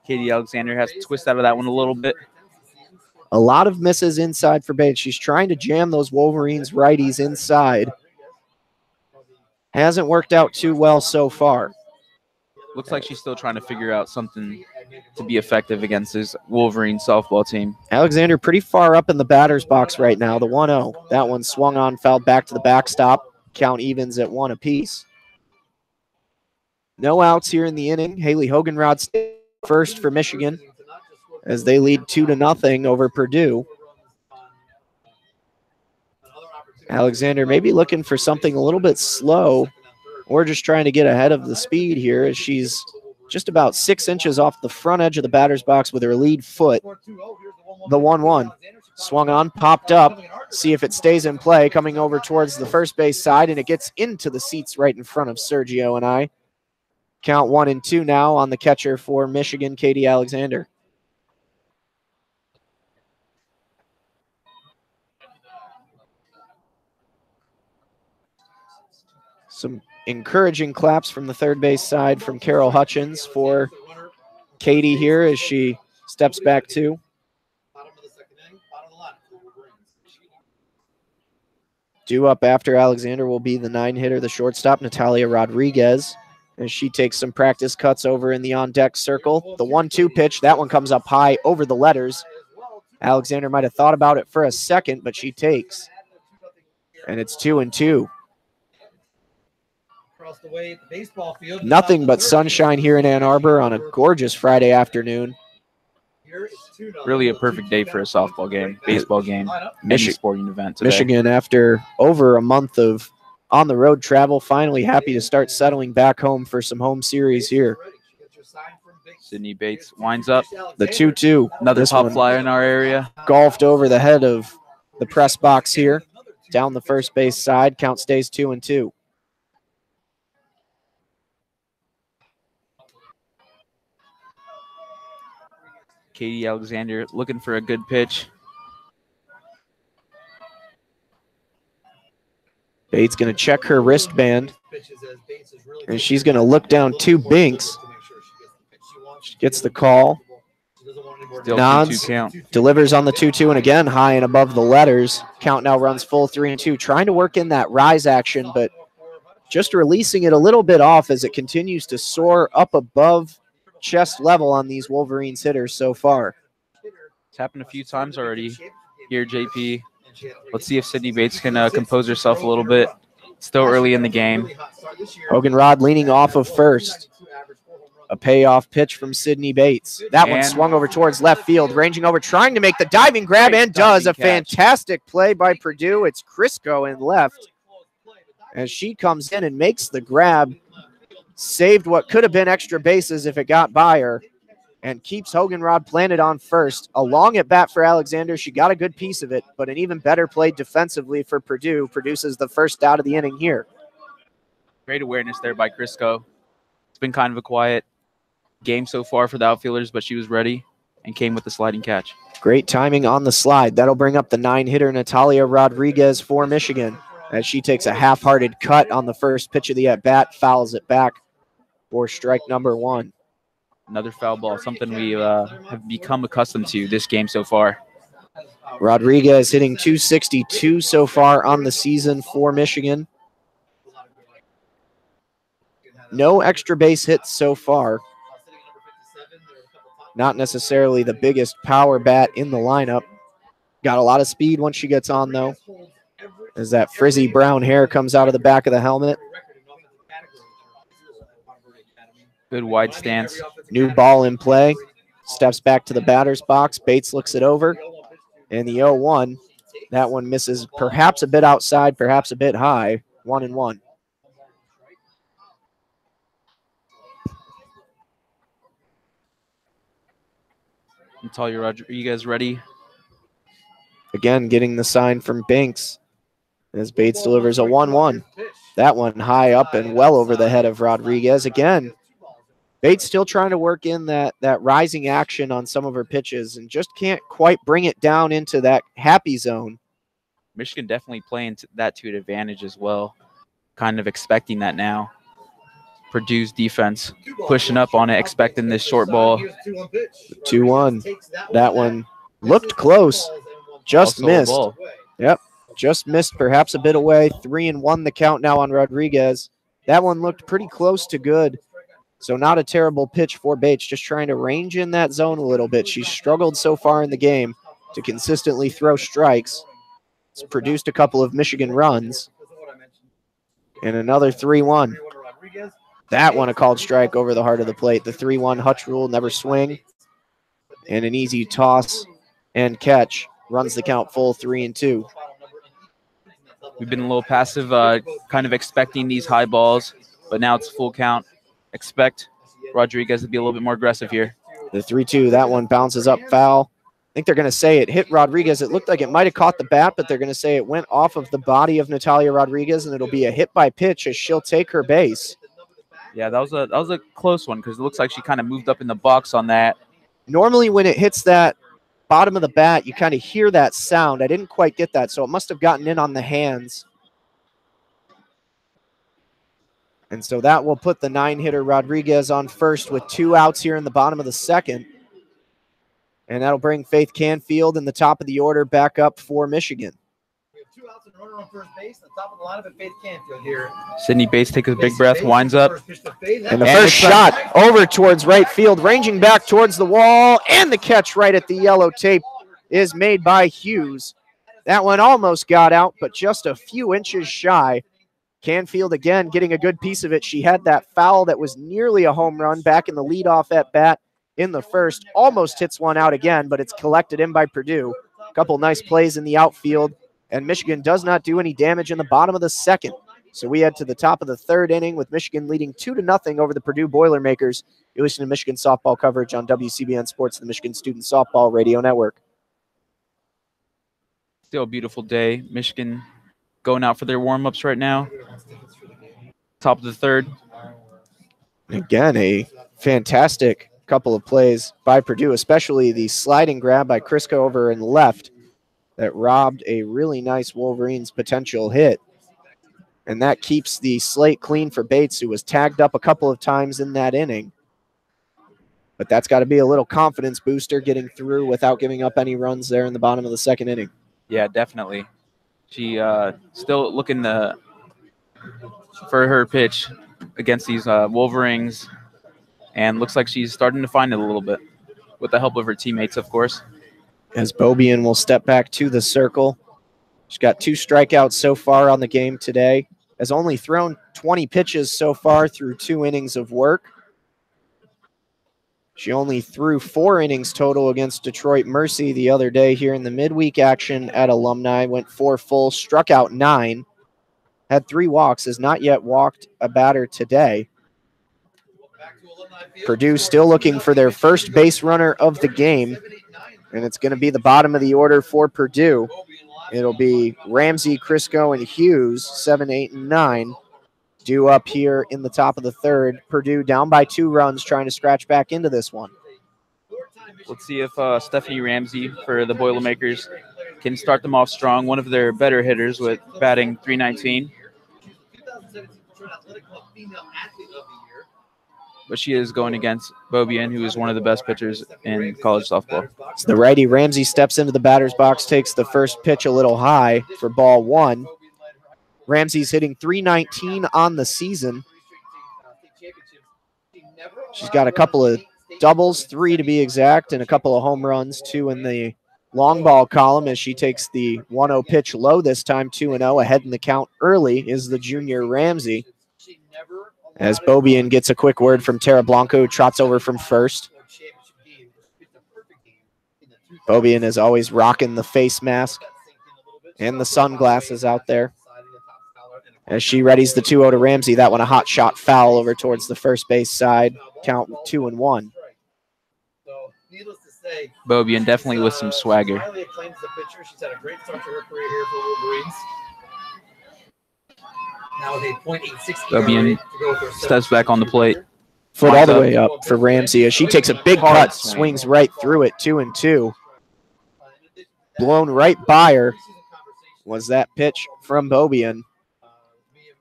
Katie Alexander has to twist out of that one a little bit. A lot of misses inside for Bates. She's trying to jam those Wolverines righties inside. Hasn't worked out too well so far. Looks like she's still trying to figure out something to be effective against this Wolverine softball team. Alexander pretty far up in the batter's box right now, the 1-0. That one swung on, fouled back to the backstop. Count evens at 1 apiece. No outs here in the inning. Haley Hoganrod first for Michigan as they lead 2-0 over Purdue. Alexander maybe looking for something a little bit slow, or just trying to get ahead of the speed here as she's just about 6 inches off the front edge of the batter's box with her lead foot. The 1-1 swung on, popped up. See if it stays in play, coming over towards the first base side, and it gets into the seats right in front of Sergio and I. Count 1-2 now on the catcher for Michigan, Katie Alexander. Some encouraging claps from the third base side from Carol Hutchins for Katie here as she steps back too. Due up after Alexander will be the 9-hitter, the shortstop, Natalia Rodriguez, as she takes some practice cuts over in the on-deck circle. The 1-2 pitch, that one comes up high over the letters. Alexander might have thought about it for a second, but she takes. And it's 2-2. Nothing but sunshine here in Ann Arbor on a gorgeous Friday afternoon. Really a perfect day for a softball game, baseball game, any sporting event today. Michigan, after over a month of on-the-road travel, finally happy to start settling back home for some home series here. Sydney Bates winds up. The 2-2. Another pop fly in our area. Golfed over the head of the press box here. Down the first base side. Count stays 2-2. Katie Alexander looking for a good pitch. Bates going to check her wristband, and she's going to look down 2 binks. She gets the call. Still nods, 2-2 count. Delivers on the 2-2, and again high and above the letters. Count now runs full 3-2. Trying to work in that rise action, but just releasing it a little bit off as it continues to soar up above chest level on these Wolverines hitters so far. It's happened a few times already here, JP. Let's see if Sydney Bates can compose herself a little bit. Still early in the game. Hoganrod leaning off of first. A payoff pitch from Sydney Bates. That one swung over towards left field, ranging over, trying to make the diving grab, and does. A fantastic play by Purdue. It's Crisco in left as she comes in and makes the grab. Saved what could have been extra bases if it got by her, and keeps Hoganrod planted on first. A long at bat for Alexander. She got a good piece of it, but an even better play defensively for Purdue produces the first out of the inning here. Great awareness there by Crisco. It's been kind of a quiet game so far for the outfielders, but she was ready and came with the sliding catch. Great timing on the slide. That'll bring up the 9-hitter Natalia Rodriguez for Michigan as she takes a half-hearted cut on the first pitch of the at-bat, fouls it back for strike number 1. Another foul ball, something we have become accustomed to this game so far. Rodriguez hitting .262 so far on the season for Michigan. No extra base hits so far. Not necessarily the biggest power bat in the lineup. Got a lot of speed once she gets on, though, as that frizzy brown hair comes out of the back of the helmet. Good wide stance. New ball in play. Steps back to the batter's box. Bates looks it over. And the 0-1, that one misses perhaps a bit outside, perhaps a bit high. 1-1. Natalia Rodriguez ready. Again, getting the sign from Banks as Bates delivers a 1-1. That one high up and well over the head of Rodriguez. Again, Bates still trying to work in that rising action on some of her pitches and just can't quite bring it down into that happy zone. Michigan definitely playing that to an advantage as well. Kind of expecting that now. Purdue's defense pushing up on it, expecting this short ball. 2-1. That one looked close. Just missed. Yep. Just missed, perhaps a bit away. 3-1 the count now on Rodriguez. That one looked pretty close to good. So not a terrible pitch for Bates, just trying to range in that zone a little bit. She's struggled so far in the game to consistently throw strikes. It's produced a couple of Michigan runs. And another 3-1. That one a called strike over the heart of the plate. The 3-1 Hutch rule, never swing. And an easy toss and catch. Runs the count full, 3-2. We've been a little passive, kind of expecting these high balls, but now it's full count. Expect Rodriguez to be a little bit more aggressive here. The 3-2, that one bounces up foul. I think they're going to say it hit Rodriguez. It looked like it might have caught the bat, but they're going to say it went off of the body of Natalia Rodriguez, and it'll be a hit by pitch as she'll take her base. Yeah, that was a close one because it looks like she kind of moved up in the box on that. Normally when it hits that bottom of the bat, you kind of hear that sound. I didn't quite get that, so it must have gotten in on the hands. And so that will put the 9-hitter Rodriguez on first with 2 outs here in the bottom of the second. And that'll bring Faith Canfield in the top of the order back up for Michigan. We have 2 outs and a runner on first base. The top of the lineup at Faith Canfield here. Sydney Bates takes a big breath, winds up. And the first shot over towards right field, ranging back towards the wall. And the catch right at the yellow tape is made by Hughes. That one almost got out, but just a few inches shy. Canfield, again, getting a good piece of it. She had that foul that was nearly a home run back in the leadoff at bat in the first. Almost hits one out again, but it's collected in by Purdue. A couple nice plays in the outfield, and Michigan does not do any damage in the bottom of the second. So we head to the top of the third inning with Michigan leading 2-0 over the Purdue Boilermakers. You're listening to Michigan softball coverage on WCBN Sports, the Michigan Student Softball Radio Network. Still a beautiful day. Michigan going out for their warm-ups right now. Top of the third. Again, a fantastic couple of plays by Purdue, especially the sliding grab by Crisco over and left that robbed a really nice Wolverines potential hit. And that keeps the slate clean for Bates, who was tagged up a couple of times in that inning. But that's got to be a little confidence booster getting through without giving up any runs there in the bottom of the second inning. Yeah, definitely. She still looking for her pitch against these Wolverines, and looks like she's starting to find it a little bit with the help of her teammates, of course. As Bobian will step back to the circle. She's got 2 strikeouts so far on the game today. Has only thrown 20 pitches so far through 2 innings of work. She only threw 4 innings total against Detroit Mercy the other day here in the midweek action at Alumni. Went 4 full, struck out 9. Had 3 walks, has not yet walked a batter today. Purdue still looking for their first base runner of the game, and it's going to be the bottom of the order for Purdue. It'll be Ramsey, Crisco, and Hughes, 7, 8, and 9, due up here in the top of the third. Purdue down by 2 runs, trying to scratch back into this one. Let's see if Stephanie Ramsey for the Boilermakers can start them off strong. One of their better hitters with batting .319. but she is going against Bobian, who is one of the best pitchers in college softball. So the righty Ramsey steps into the batter's box, takes the first pitch a little high for ball one. Ramsey's hitting .319 on the season. She's got a couple of doubles, 3 to be exact, and a couple of home runs, 2 in the long ball column as she takes the 1-0 pitch low this time, 2-0. Ahead in the count early is the junior Ramsey. As Bobian gets a quick word from Tara Blanco, who trots over from first. Bobian is always rocking the face mask and the sunglasses out there. As she readies the 2-0 to Ramsey, that one a hot shot foul over towards the first base side. Count 2-1. Bobian definitely with some swagger. She's had a great start to her career here for Wolverines. Now with a .86 Bobian steps back on the plate. Foot all the way up for Ramsey as she takes a big cut, swings right through it, 2-2. Blown right by her was that pitch from Bobian.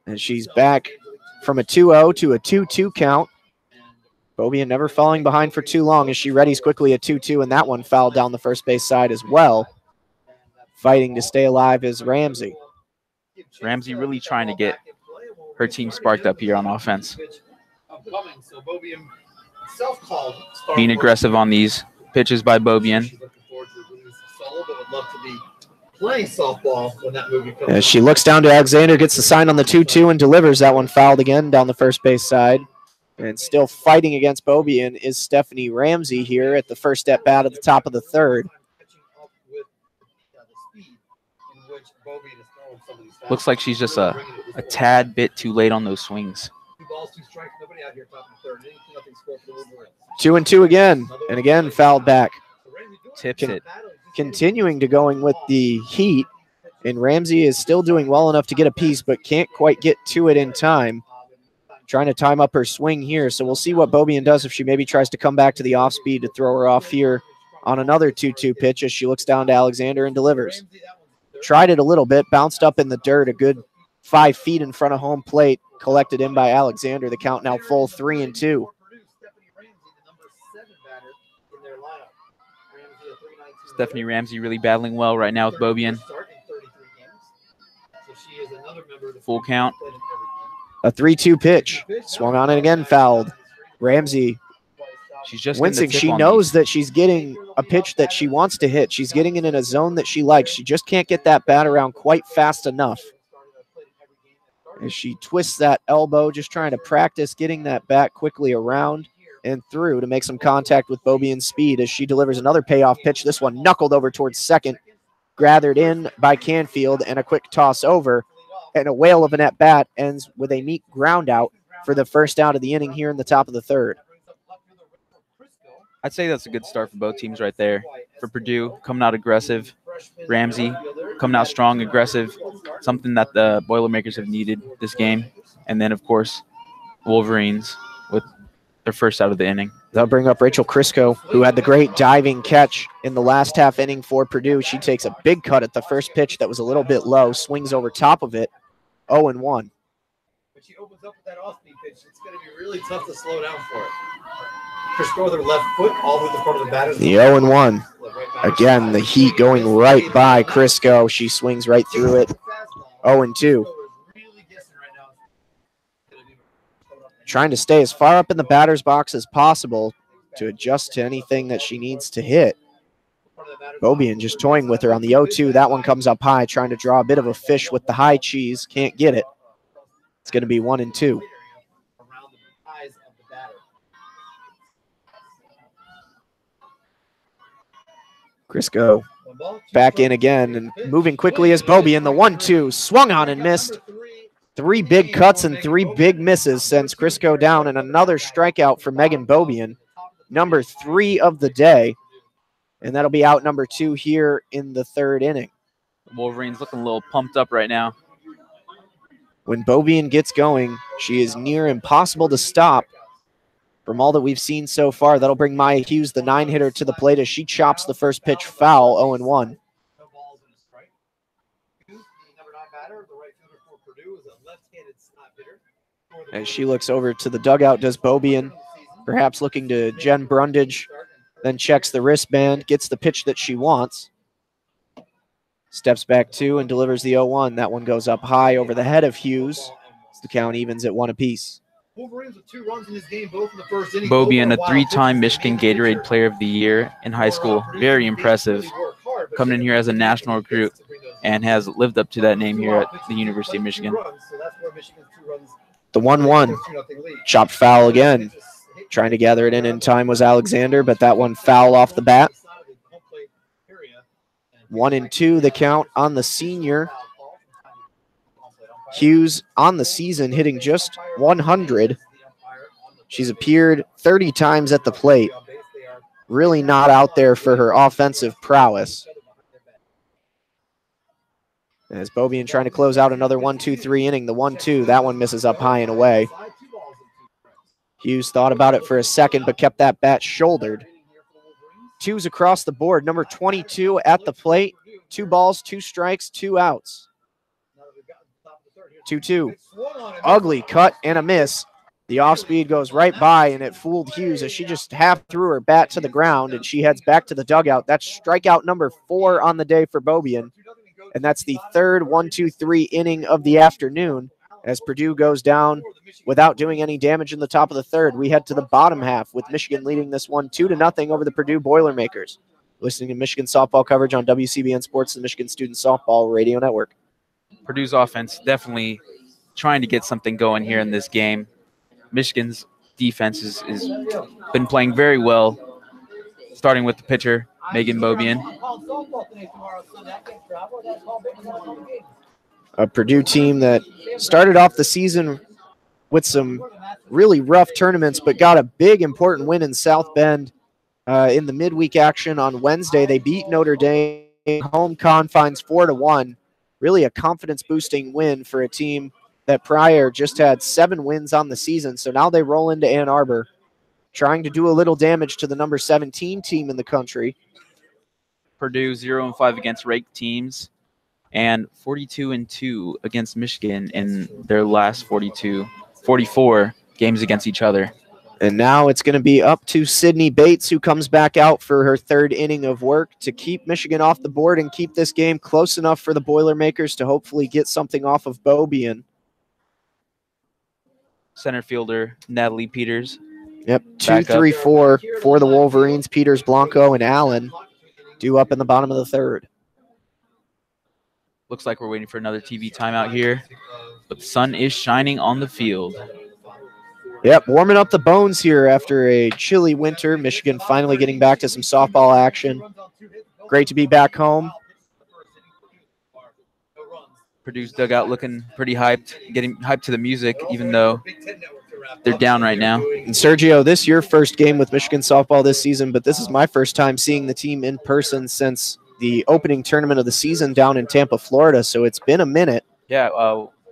And she's back from a 2-0 to a 2-2 count. Bobian never falling behind for too long as she readies quickly a 2-2, and that one fouled down the first base side as well. Fighting to stay alive is Ramsey. Ramsey really trying to get her team sparked up here on offense. Being aggressive on these pitches by Bobian. Playing softball when that movie comes. As she looks down to Alexander, gets the sign on the 2-2 and delivers. That one fouled again down the first base side. And still fighting against Bobian is Stephanie Ramsey here at the first at bat at the top of the third. Looks like she's just a tad bit too late on those swings. 2-2 again, and again fouled back. Tips it. Continuing to going with the heat, and Ramsey is still doing well enough to get a piece, but can't quite get to it in time. Trying to time up her swing here, so we'll see what Bobian does if she maybe tries to come back to the off speed to throw her off here on another 2-2 pitch as she looks down to Alexander and delivers. Tried it a little bit, bounced up in the dirt, a good 5 feet in front of home plate, collected in by Alexander. The count now full 3-2. Stephanie Ramsey really battling well right now with Bobian. Full count. A 3-2 pitch. Swung on it again, fouled. Ramsey She's just wincing. She knows that she's getting a pitch that she wants to hit. She's getting it in a zone that she likes. She just can't get that bat around quite fast enough. As she twists that elbow, just trying to practice getting that bat quickly around and through to make some contact with Bobian's speed as she delivers another payoff pitch. This one knuckled over towards second, gathered in by Canfield, and a quick toss over. And a whale of an at-bat ends with a neat ground out for the first out of the inning here in the top of the third. I'd say that's a good start for both teams right there. For Purdue, coming out aggressive. Ramsey coming out strong, aggressive, something that the Boilermakers have needed this game. And then, of course, Wolverines with their first out of the inning. They'll bring up Rachel Crisco, who had the great diving catch in the last half inning for Purdue. She takes a big cut at the first pitch that was a little bit low, swings over top of it, 0-1. When she opens up with that off-speed pitch, it's going to be really tough to slow down for it. Crisco with her left foot all the way to the front of the batter. The 0-1. Again, the heat going right by Crisco. She swings right through it, 0-2. Trying to stay as far up in the batter's box as possible to adjust to anything that she needs to hit. Bobian just toying with her on the 0-2. That one comes up high, trying to draw a bit of a fish with the high cheese. Can't get it. It's going to be 1-2. Crisco back in again and moving quickly as Bobian. The 1-2 swung on and missed. 3 big cuts and 3 big misses sends Crisco down, and another strikeout for Megan Bobian, number 3 of the day. And that'll be out number 2 here in the third inning. Wolverines looking a little pumped up right now. When Bobian gets going, she is near impossible to stop. From all that we've seen so far, that'll bring Maya Hughes, the 9-hitter, to the plate as she chops the first pitch foul, 0-1. As she looks over to the dugout, does Bobian, perhaps looking to Jen Brundage, then checks the wristband, gets the pitch that she wants. Steps back 2 and delivers the 0-1. That one goes up high over the head of Hughes. The count evens at 1 apiece. Wolverines with 2 runs in this game, both in the first inning. Bobian, a 3-time Michigan Gatorade Player of the Year in high school. Very impressive. Coming in here as a national recruit and has lived up to that name here at the University of Michigan. The 1-1. Chopped foul again. Trying to gather it in time was Alexander, but that one foul off the bat. 1-2 the count on the senior. Hughes on the season hitting just 100. She's appeared 30 times at the plate. Really not out there for her offensive prowess. As Bobian trying to close out another 1-2-3 inning. The 1-2, that one misses up high and away. Hughes thought about it for a second, but kept that bat shouldered. 2s across the board. Number 22 at the plate. 2 balls, 2 strikes, 2 outs. 2-2. Ugly cut and a miss. The off speed goes right by, and it fooled Hughes as she just half threw her bat to the ground, and she heads back to the dugout. That's strikeout number 4 on the day for Bobian, and that's the third 1-2-3 inning of the afternoon as Purdue goes down without doing any damage in the top of the third. We head to the bottom half with Michigan leading this one 2-0 over the Purdue Boilermakers. Listening to Michigan softball coverage on WCBN Sports, the Michigan Student Softball Radio Network. Purdue's offense definitely trying to get something going here in this game. Michigan's defense is been playing very well, starting with the pitcher, Megan Bobian. A Purdue team that started off the season with some really rough tournaments, but got a big, important win in South Bend in the midweek action on Wednesday. They beat Notre Dame, home confines 4-1. Really a confidence-boosting win for a team that prior just had 7 wins on the season. So now they roll into Ann Arbor, trying to do a little damage to the number 17 team in the country. Purdue 0-5 against ranked teams and 42-2 against Michigan in their last 44 games against each other. And now it's going to be up to Sydney Bates, who comes back out for her 3rd inning of work to keep Michigan off the board and keep this game close enough for the Boilermakers to hopefully get something off of Bobian. Center fielder Natalie Peters. Yep, 2, 3, 4 for the Wolverines. Peters, Blanco, and Allen due up in the bottom of the 3rd. Looks like we're waiting for another TV timeout here, but the sun is shining on the field. Yep, warming up the bones here after a chilly winter. Michigan finally getting back to some softball action. Great to be back home. Purdue's dugout looking pretty hyped, getting hyped to the music, even though they're down right now. And Sergio, this is your first game with Michigan softball this season, but this is my first time seeing the team in person since the opening tournament of the season down in Tampa, Florida, so it's been a minute. Yeah,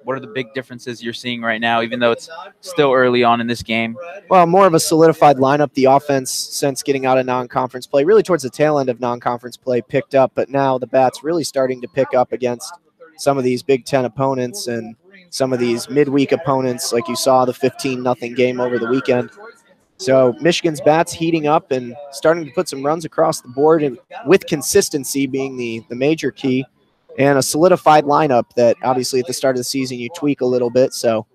what are the big differences you're seeing right now, even though it's still early on in this game? Well, more of a solidified lineup. The offense, since getting out of non-conference play, really towards the tail end of non-conference play, picked up, but now the bat's really starting to pick up against some of these Big Ten opponents and some of these midweek opponents, like you saw the 15-0 game over the weekend. So Michigan's bat's heating up and starting to put some runs across the board, and with consistency being the major key, and a solidified lineup that obviously at the start of the season you tweak a little bit. So,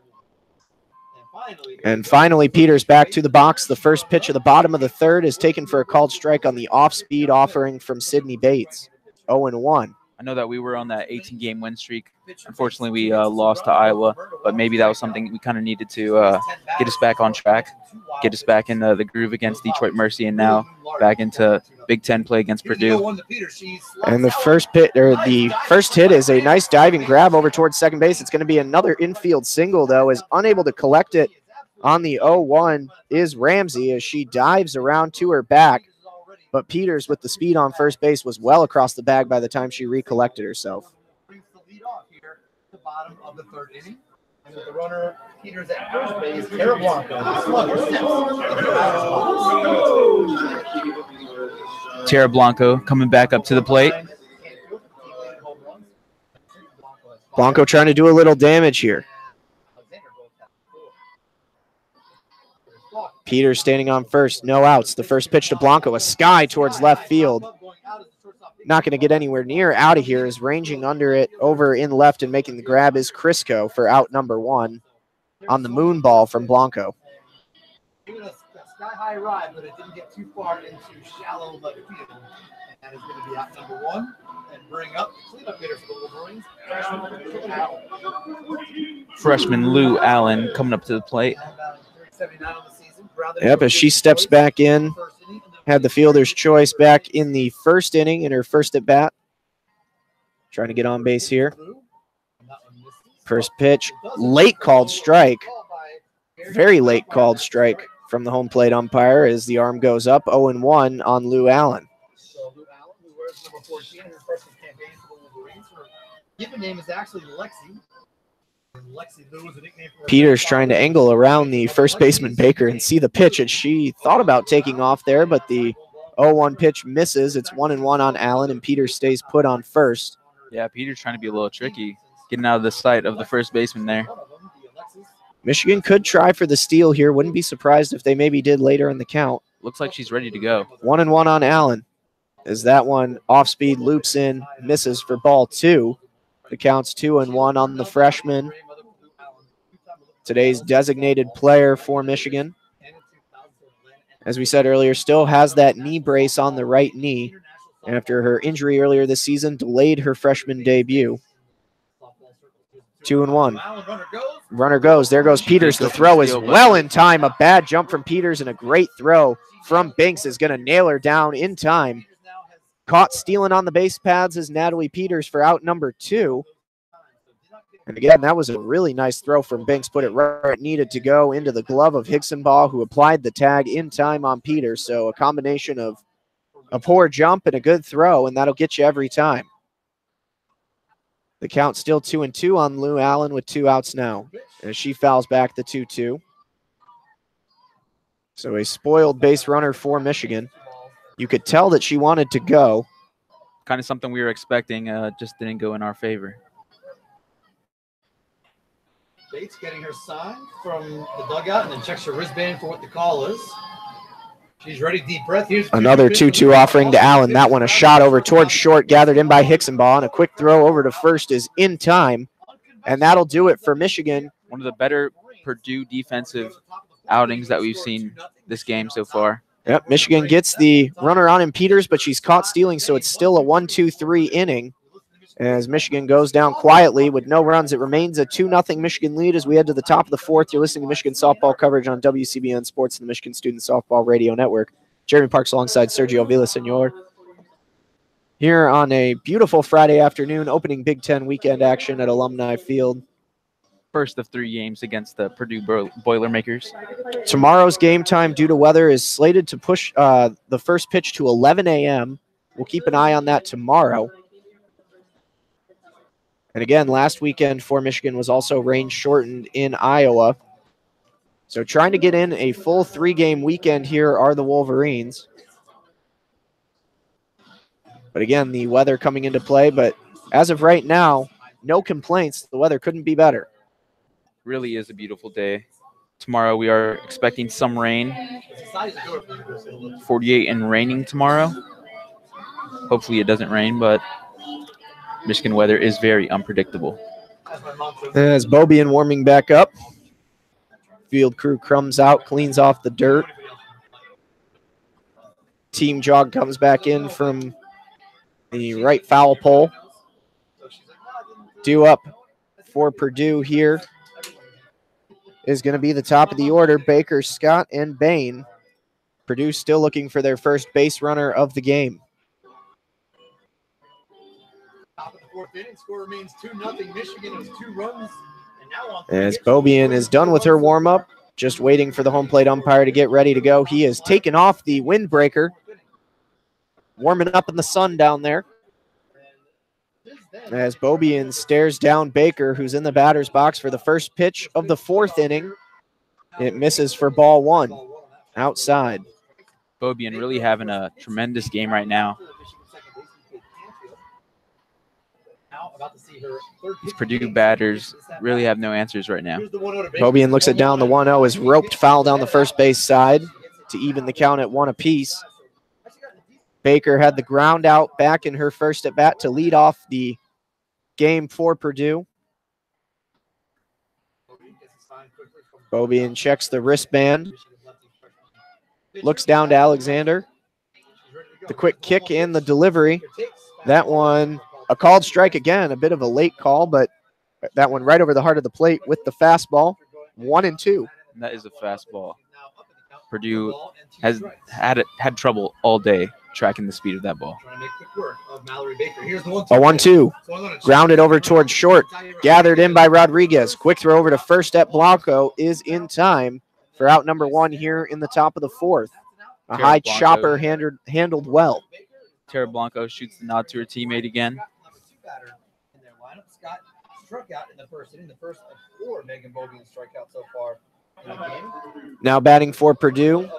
and finally Peters back to the box. The first pitch of the bottom of the 3rd is taken for a called strike on the off-speed offering from Sydney Bates. 0-1. I know that we were on that 18-game win streak. Unfortunately, we lost to Iowa, but maybe that was something we kind of needed to get us back on track, get us back in the groove against Detroit Mercy, and now back into Big Ten play against Purdue. And the first hit is a nice diving grab over towards second base. It's going to be another infield single, though, as unable to collect it on the 0-1 is Ramsey as she dives around to her back. But Peters, with the speed on first base, was well across the bag by the time she recollected herself. The bottom of the 3rd inning. And with the runner, Peters at first base, Tara Blanco. Tara Blanco coming back up to the plate. Blanco trying to do a little damage here. Peters standing on first, no outs. The first pitch to Blanco, a sky towards left field. Not going to get anywhere near out of here, is ranging under it over in left, and making the grab is Crisco for out number 1 on the moon ball from Blanco. Sky-high ride, but it didn't get too far into shallow left field. And that is going to be out number 1 and bring up the cleanup hitter for the Wolverines, Freshman Lou Allen coming up to the plate. Yep, as she steps back in, had the fielder's choice back in the first inning in her first at bat. Trying to get on base here. First pitch, late called strike. Very late called strike from the home plate umpire as the arm goes up. 0-1 on Lou Allen. So Lou Allen, who wears number 14 in her freshman campaign for the Wolverines, her given name is actually Lexi. Lexi Lou is a nickname for her. Peters trying to angle around the first baseman Baker and see the pitch, and she thought about taking off there, but the 0-1 pitch misses. It's 1-1 on Allen, and Peters stays put on first. Yeah, Peters trying to be a little tricky, getting out of the sight of the first baseman there. Michigan could try for the steal here. Wouldn't be surprised if they maybe did later in the count. Looks like she's ready to go. 1-1 on Allen. As that one off speed loops in, misses for ball 2. The count's 2-1 on the freshman. Today's designated player for Michigan. As we said earlier, still has that knee brace on the right knee after her injury earlier this season, delayed her freshman debut. 2-1. Runner goes. There goes Peters. The throw is well in time. A bad jump from Peters and a great throw from Binks is going to nail her down in time. Caught stealing on the base paths is Natalie Peters for out number 2. And again, that was a really nice throw from Binks. Put it right where it needed to go, into the glove of Hicksonbaugh, who applied the tag in time on Peters. So a combination of a poor jump and a good throw, and that'll get you every time. The count still 2-2 on Lou Allen with 2 outs now, as she fouls back the 2-2. So a spoiled base runner for Michigan. You could tell that she wanted to go. Kind of something we were expecting, just didn't go in our favor. Bates getting her sign from the dugout and then checks her wristband for what the call is. She's ready, deep breath. Here's another 2-2 offering to Allen. That one a shot over towards short, gathered in by Hicksonbaugh, and a quick throw over to first is in time, and that'll do it for Michigan. One of the better Purdue defensive outings that we've seen this game so far. Yep, Michigan gets the runner on in Peters, but she's caught stealing, so it's still a 1-2-3 inning. As Michigan goes down quietly with no runs, it remains a 2-0 Michigan lead as we head to the top of the 4th. You're listening to Michigan softball coverage on WCBN Sports and the Michigan Student Softball Radio Network. Jeremy Parks alongside Sergio Villaseñor here on a beautiful Friday afternoon, opening Big Ten weekend action at Alumni Field. First of 3 games against the Purdue Boilermakers. Tomorrow's game time, due to weather, is slated to push the first pitch to 11 a.m. We'll keep an eye on that tomorrow. And again, last weekend for Michigan was also rain shortened in Iowa. So trying to get in a full 3-game weekend here are the Wolverines. But again, the weather coming into play. But as of right now, no complaints. The weather couldn't be better. Really is a beautiful day. Tomorrow we are expecting some rain. 48 and raining tomorrow. Hopefully it doesn't rain, but Michigan weather is very unpredictable. As Bobian warming back up, field crew comes out, cleans off the dirt. Team jog comes back in from the right foul pole. Due up for Purdue here is going to be the top of the order, Baker, Scott, and Bain. Purdue still looking for their first base runner of the game. Top of the 4th inning, score remains 2-0. Michigan has 2 runs. And now on as Bobian is done with her warm-up, just waiting for the home plate umpire to get ready to go. He has taken off the windbreaker, warming up in the sun down there. As Bobian stares down Baker, who's in the batter's box for the first pitch of the 4th inning. It misses for ball 1, outside. Bobian really having a tremendous game right now. These Purdue batters really have no answers right now. Beaubien looks it down. The 1-0 is roped foul down the first base side to even the count at 1 apiece. Baker had the ground out back in her first at bat to lead off the game for Purdue. Beaubien checks the wristband. Looks down to Alexander. The quick kick and the delivery. That one, a called strike again. A bit of a late call, but that one right over the heart of the plate with the fastball. 1-2. That is a fastball. Purdue has had trouble all day tracking the speed of that ball. A 1-2. Grounded over towards short. Gathered in by Rodriguez. Quick throw over to first at Blanco is in time for out number 1 here in the top of the 4th. A high chopper handled well. Tara Blanco shoots the nod to her teammate again. Now batting for Purdue,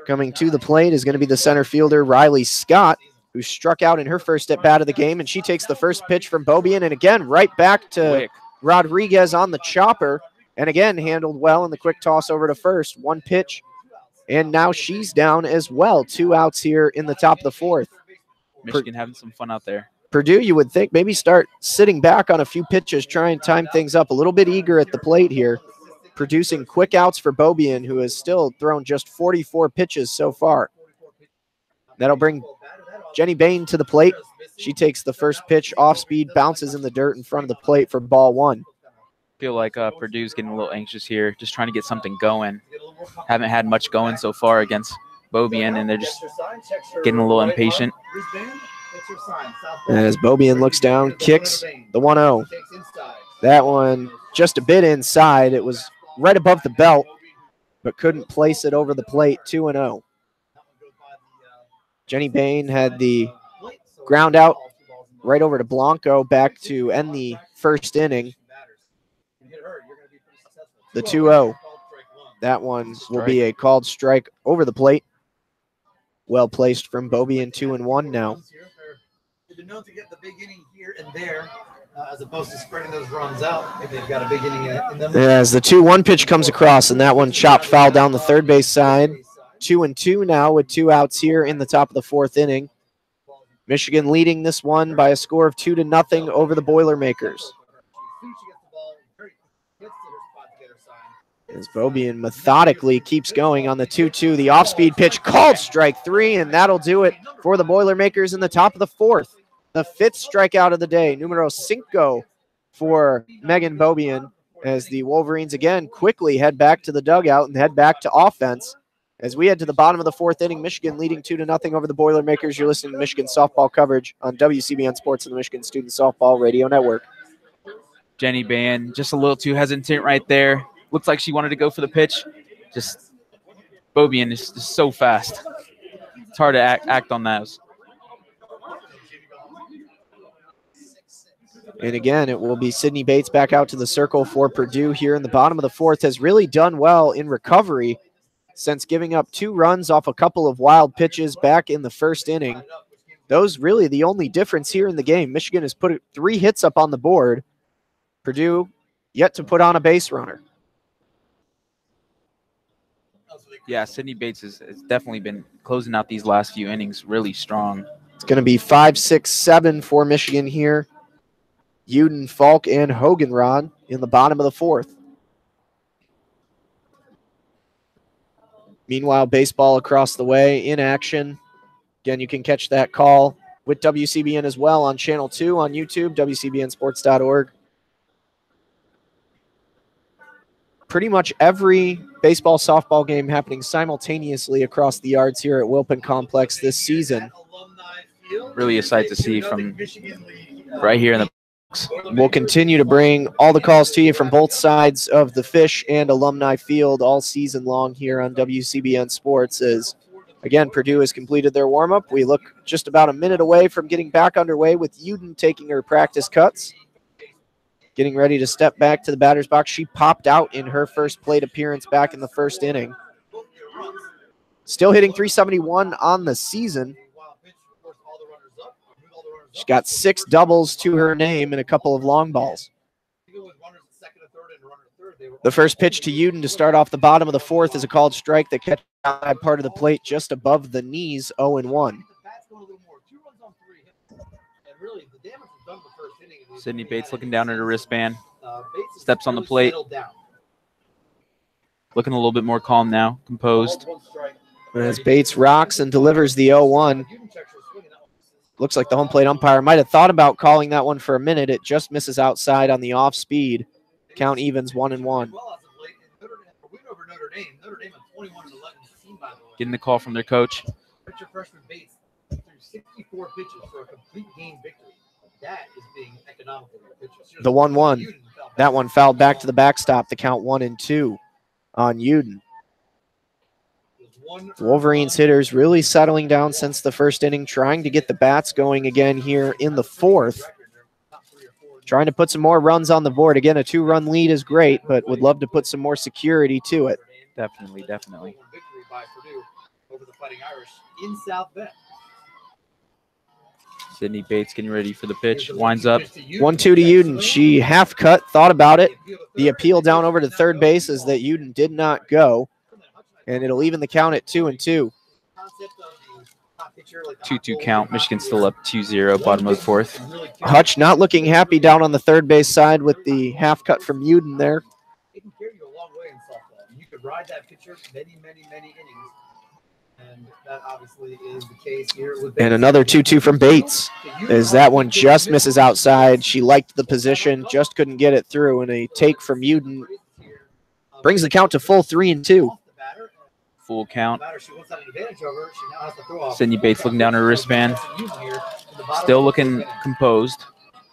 coming to the plate is going to be the center fielder, Riley Scott, who struck out in her first at bat of the game, and she takes the first pitch from Beaubien, and again, right back to Rodriguez on the chopper, and again, handled well in the quick toss over to first. 1 pitch, and now she's down as well. 2 outs here in the top of the 4th. Michigan having some fun out there. Purdue, you would think, maybe start sitting back on a few pitches, try and time things up. A little bit eager at the plate here, producing quick outs for Beaubien, who has still thrown just 44 pitches so far. That'll bring Jenny Bain to the plate. She takes the first pitch off speed, bounces in the dirt in front of the plate for ball 1. Feel like Purdue's getting a little anxious here, just trying to get something going. Haven't had much going so far against Beaubien, and they're just getting a little impatient. As Beaubien looks down, kicks the 1-0. That one just a bit inside. It was right above the belt, but couldn't place it over the plate. 2-0. Jenny Bain had the ground out right over to Blanco back to end the first inning. The 2-0. That one will be a called strike over the plate. Well placed from Beaubien. 2-1 now. They've been known to get the big inning here and there, as opposed to spreading those runs out if they've got a big inning in them. As the 2-1 pitch comes across, and that one chopped foul down the third base side. 2-2 now with 2 outs here in the top of the 4th inning. Michigan leading this one by a score of 2-0 over the Boilermakers. As Beaubien methodically keeps going on the 2-2, the off-speed pitch called strike 3, and that'll do it for the Boilermakers in the top of the 4th. The 5th strikeout of the day, numero 5 for Megan Beaubien, as the Wolverines again quickly head back to the dugout and head back to offense. As we head to the bottom of the 4th inning, Michigan leading 2-0 over the Boilermakers. You're listening to Michigan softball coverage on WCBN Sports and the Michigan Student Softball Radio Network. Jenny Bain just a little too hesitant right there. Looks like she wanted to go for the pitch. Just Beaubien is just so fast. It's hard to act on those. And again, it will be Sydney Bates back out to the circle for Purdue here in the bottom of the 4th. Has really done well in recovery since giving up 2 runs off a couple of wild pitches back in the first inning. Those really the only difference here in the game. Michigan has put 3 hits up on the board. Purdue yet to put on a base runner. Yeah, Sydney Bates has definitely been closing out these last few innings really strong. It's going to be 5, 6, 7 for Michigan here. Uden, Falk, and Hoganrod in the bottom of the 4th. Meanwhile, baseball across the way in action. Again, you can catch that call with WCBN as well on Channel 2 on YouTube, WCBNsports.org. Pretty much every baseball, softball game happening simultaneously across the yards here at Wilpon Complex this season. Really a sight to see from right here in the box. We'll continue to bring all the calls to you from both sides of the Fish and Alumni Field all season long here on WCBN Sports. As, again, Purdue has completed their warm-up. We look just about a minute away from getting back underway with Uden taking her practice cuts. Getting ready to step back to the batter's box. She popped out in her first plate appearance back in the first inning. Still hitting .371 on the season. She's got 6 doubles to her name and a couple of long balls. The first pitch to Uden to start off the bottom of the 4th is a called strike that catches outside part of the plate just above the knees, 0-1. Sydney Bates looking down at her wristband. Steps on the plate. Looking a little bit more calm now, composed. As Bates rocks and delivers the 0-1. Looks like the home plate umpire might have thought about calling that one for a minute. It just misses outside on the off speed. Count evens 1-1. Getting the call from their coach. Freshman Bates threw 64 pitches for a complete game victory. That is being economical. The 1-1. That one fouled back to the backstop. The count 1-2 on Uden. The Wolverines hitters really settling down since the first inning, trying to get the bats going again here in the 4th. Trying to put some more runs on the board. Again, a 2-run lead is great, but would love to put some more security to it. Definitely, definitely. Victory by Purdue over the Fighting Irish in South Bend. Sydney Bates getting ready for the pitch. Winds up. 1-2 to Uden. She half cut, thought about it. The appeal down over to third base is that Uden did not go. And it'll even the count at 2-2. 2-2 count. Michigan still up 2-0, bottom of the 4th. Hutch not looking happy down on the third base side with the half cut from Uden there. It can carry you a long way in softball. You could ride that pitcher many innings. And that obviously is the case here with Bates. And another 2-2 from Bates, as that one just misses outside. She liked the position, just couldn't get it through. And a take from Uden brings the count to full 3-2. Full count. Sydney Bates looking down her wristband. Still looking composed.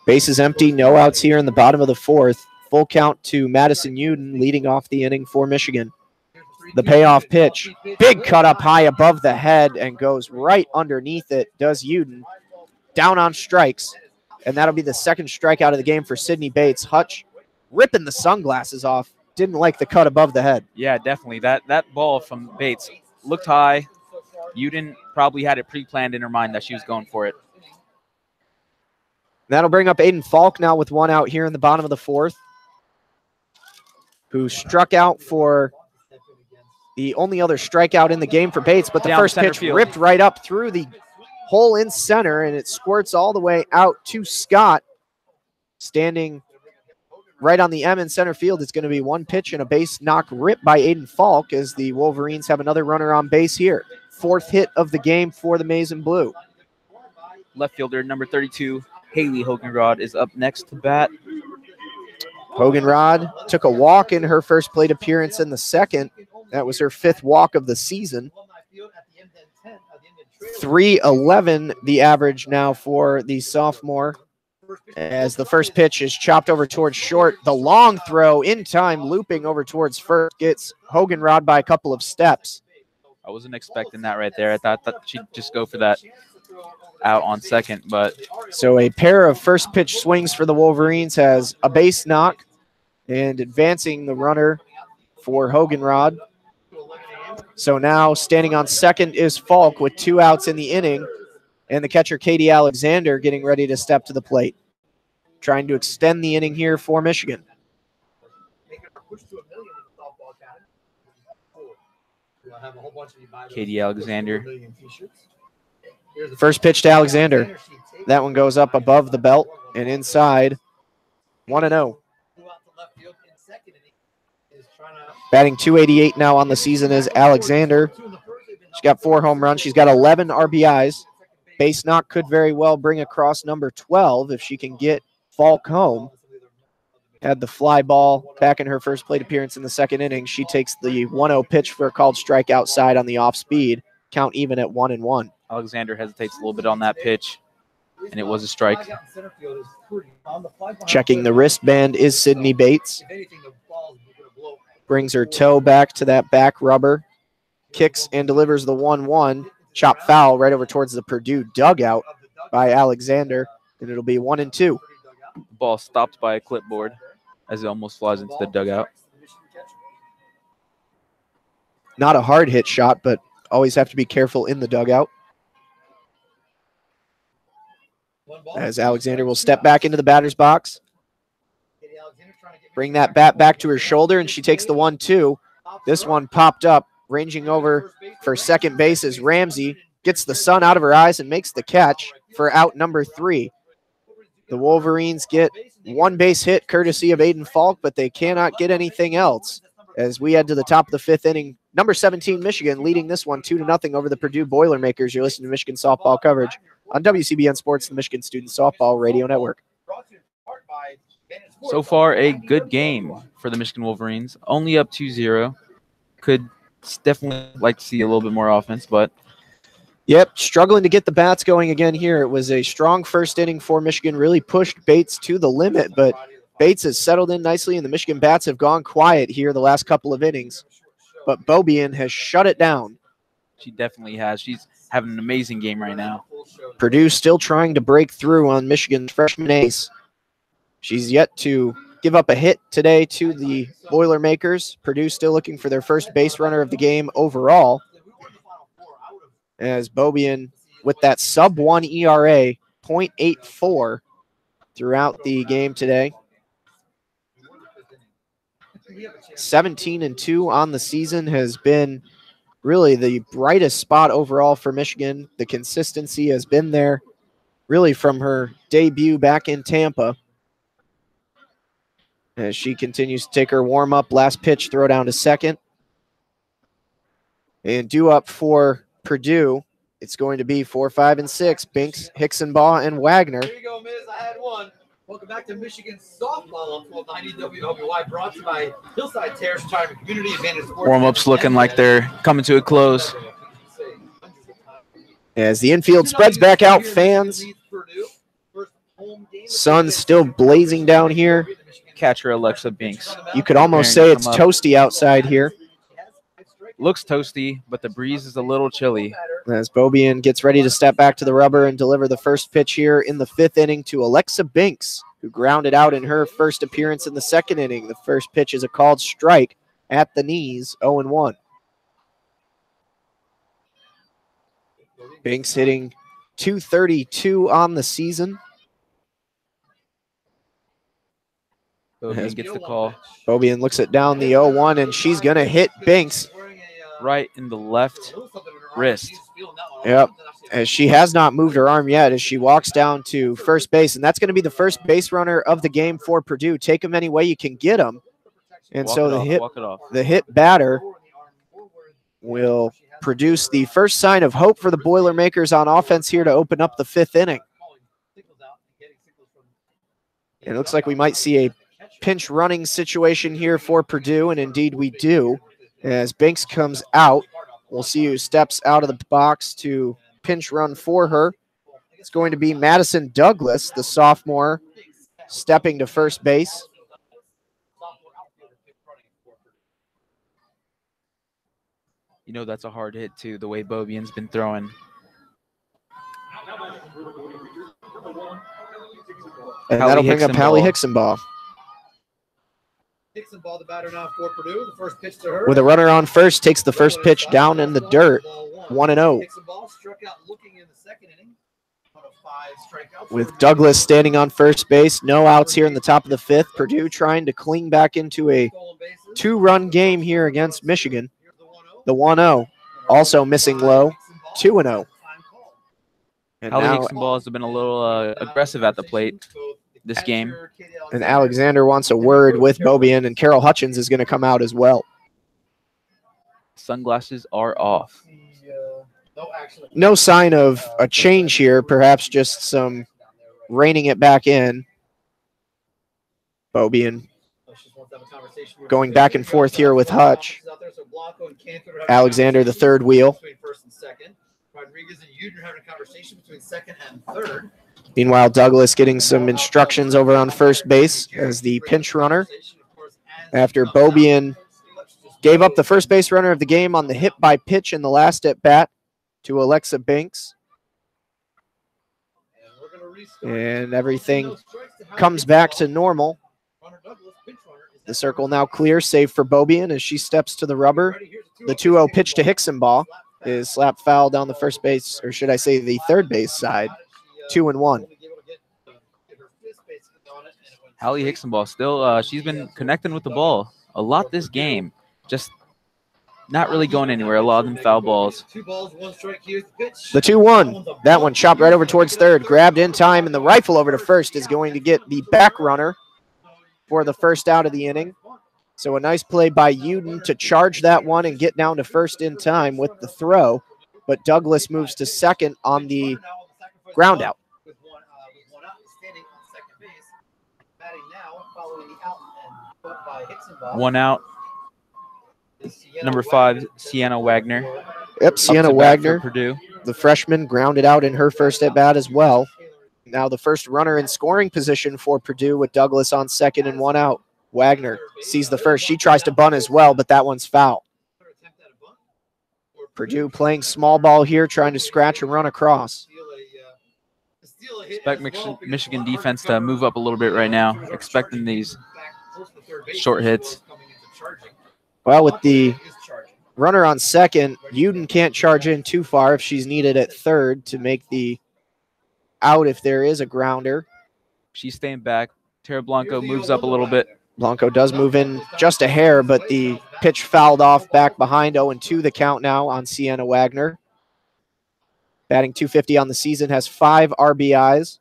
Base is empty, no outs here in the bottom of the 4th. Full count to Madison Uden leading off the inning for Michigan. The payoff pitch. Big cut up high above the head and goes right underneath it, does Uden. Down on strikes. And that'll be the second strikeout of the game for Sydney Bates. Hutch ripping the sunglasses off. Didn't like the cut above the head. Yeah, definitely. That ball from Bates looked high. Uden probably had it pre-planned in her mind that she was going for it. That'll bring up Aiden Falk now with 1 out here in the bottom of the 4th, who struck out for the only other strikeout in the game for Bates, but the first pitch ripped right up through the hole in center, and it squirts all the way out to Scott, standing right on the M in center field. It's going to be one pitch and a base knock rip by Aiden Falk as the Wolverines have another runner on base here. 4th hit of the game for the Maize and Blue. Left fielder number 32, Haley Hogenrod, is up next to bat. Hogenrod took a walk in her first plate appearance in the 2nd. That was her 5th walk of the season. 3.11 the average now for the sophomore. As the first pitch is chopped over towards short, the long throw in time, looping over towards first, gets Hogenrod by a couple of steps. I wasn't expecting that right there. I thought she'd just go for that out on second, but so a pair of first pitch swings for the Wolverines has a base knock and advancing the runner for Hogenrod. So now standing on second is Falk with 2 outs in the inning, and the catcher Katie Alexander getting ready to step to the plate, trying to extend the inning here for Michigan. Katie Alexander. First pitch to Alexander. That one goes up above the belt and inside. 1-0. Batting .288 now on the season is Alexander. She's got 4 home runs. She's got 11 RBIs. Base knock could very well bring across number 12 if she can get Falk home. Had the fly ball back in her first plate appearance in the 2nd inning. She takes the 1-0 pitch for a called strike outside on the off speed. Count even at 1-1. Alexander hesitates a little bit on that pitch, and it was a strike. Checking the wristband is Sydney Bates. Brings her toe back to that back rubber. Kicks and delivers the 1-1. Chop foul right over towards the Purdue dugout by Alexander, and it'll be 1-2. Ball stopped by a clipboard as it almost flies into the dugout. Not a hard hit shot, but always have to be careful in the dugout. as Alexander will step back into the batter's box. Bring that bat back to her shoulder, and she takes the 1-2. This one popped up, ranging over for second base as Ramsey gets the sun out of her eyes and makes the catch for out number 3. The Wolverines get one base hit courtesy of Aiden Falk, but they cannot get anything else as we head to the top of the 5th inning. Number 17, Michigan, leading this one 2-0 over the Purdue Boilermakers. You're listening to Michigan softball coverage on WCBN Sports, the Michigan Student Softball Radio Network. So far, a good game for the Michigan Wolverines. Only up 2-0. Could definitely like to see a little bit more offense, but yep, struggling to get the bats going again here. It was a strong first inning for Michigan, really pushed Bates to the limit, but Bates has settled in nicely, and the Michigan bats have gone quiet here the last couple of innings. But Bobian has shut it down. She definitely has. She's having an amazing game right now. Purdue still trying to break through on Michigan's freshman ace. She's yet to give up a hit today to the Boilermakers. Purdue still looking for their first base runner of the game overall, as Bobian with that sub-1 ERA, 0.84 throughout the game today. 17-2 on the season has been really the brightest spot overall for Michigan. The consistency has been there really from her debut back in Tampa, as she continues to take her warm-up. Last pitch, throw down to second. And due up for Purdue, it's going to be 4, 5, and 6. Binks, Hicksenbaugh, and Wagner. Here you go, Miz. I had one. Welcome back to Michigan Softball on 1290 WWY, brought to you by Hillside Terrace Retirement Community Advantage Sports. Warm-ups looking like they're coming to a close. As the infield spreads back out, fans. Sun's still blazing down here. Catcher Alexa Binks. You could almost say it's toasty outside here. Looks toasty, but the breeze is a little chilly. As Bobian gets ready to step back to the rubber and deliver the first pitch here in the 5th inning to Alexa Binks, who grounded out in her first appearance in the 2nd inning. The first pitch is a called strike at the knees, 0-1. Binks hitting .232 on the season. Bobian gets the call. Bobian looks it down the 0-1, and she's going to hit Binks right in the left wrist. Yep, as she has not moved her arm yet as she walks down to first base, and that's going to be the first base runner of the game for Purdue. Take them any way you can get them. And so the hit batter will produce the first sign of hope for the Boilermakers on offense here to open up the 5th inning. It looks like we might see a pinch running situation here for Purdue, and indeed we do. As Binks comes out, we'll see who steps out of the box to pinch run for her. It's going to be Madison Douglas, the sophomore, stepping to first base. You know that's a hard hit, too, the way Bobian's been throwing. And that'll bring up Hallie Hicksenbaugh. Hicksenbaugh, the batter now for Purdue. The first pitch to her. With a runner on first, takes the first pitch down in the dirt, 1-0. Hicksenbaugh struck out looking in the 2nd inning. With Douglas standing on first base, no outs here in the top of the 5th. Purdue trying to cling back into a 2-run game here against Michigan. The 1-0, also missing low, 2-0. And Hallie Hicksenbaugh has been a little aggressive at the plate this game. And Alexander wants a word with Bobian, and Carol Hutchins is going to come out as well. Sunglasses are off. No sign of a change here, perhaps just some reining it back in. Bobian going back and forth here with Hutch. Alexander, the third wheel. Meanwhile, Douglas getting some instructions over on first base as the pinch runner. After Bobian gave up the first base runner of the game on the hit by pitch in the last at bat to Alexa Binks. And everything comes back to normal. The circle now clear, save for Bobian as she steps to the rubber. The 2-0 pitch to Hicksenbaugh is slapped foul down the first base, or should I say the third base side, 2-1. Hallie Hicksonball still, she's been connecting with the ball a lot this game. Just not really going anywhere. A lot of them foul balls. 2 balls, 1 strike. Here's the pitch. The 2-1. That one chopped right over towards third. Grabbed in time, and the rifle over to first is going to get the back runner for the first out of the inning. So a nice play by Uden to charge that one and get down to first in time with the throw. But Douglas moves to second on the ground out. With one out, standing on second base. Batting now, following the out and put by Hicksonball. 1 out. Number 5, Sienna Wagner. Yep, Sienna Wagner, Purdue. the freshman, grounded out in her first at bat as well. Now the first runner in scoring position for Purdue with Douglas on second and 1 out. Wagner sees the first. She tries to bunt as well, but that one's foul. Purdue playing small ball here, trying to scratch a run across. Expect Michigan defense to move up a little bit right now, expecting these short hits. Well, with the runner on second, Uden can't charge in too far if she's needed at third to make the out if there is a grounder. She's staying back. Tara Blanco moves up a little bit. Blanco does move in just a hair, but the pitch fouled off back behind. 0-2 the count now on Sienna Wagner. Batting .250 on the season, has 5 RBIs.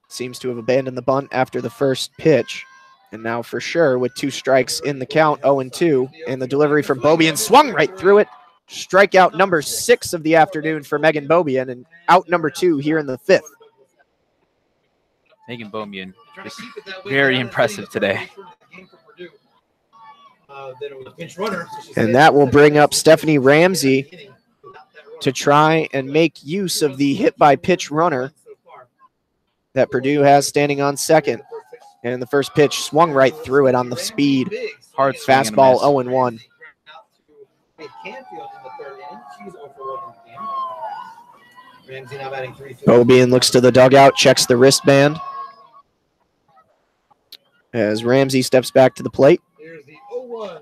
Seems to have abandoned the bunt after the first pitch. And now for sure with 2 strikes in the count, 0-2. And the delivery from Beaubien swung right through it. Strikeout number 6 of the afternoon for Megan Beaubien, and out number 2 here in the 5th. Megan Beaubien is very impressive today. And that will bring up Stephanie Ramsey to try and make use of the hit-by-pitch runner that Purdue has standing on second. And the first pitch swung right through it on the speed. Hard fastball, 0-1. Beaubien looks to the dugout, checks the wristband as Ramsey steps back to the plate.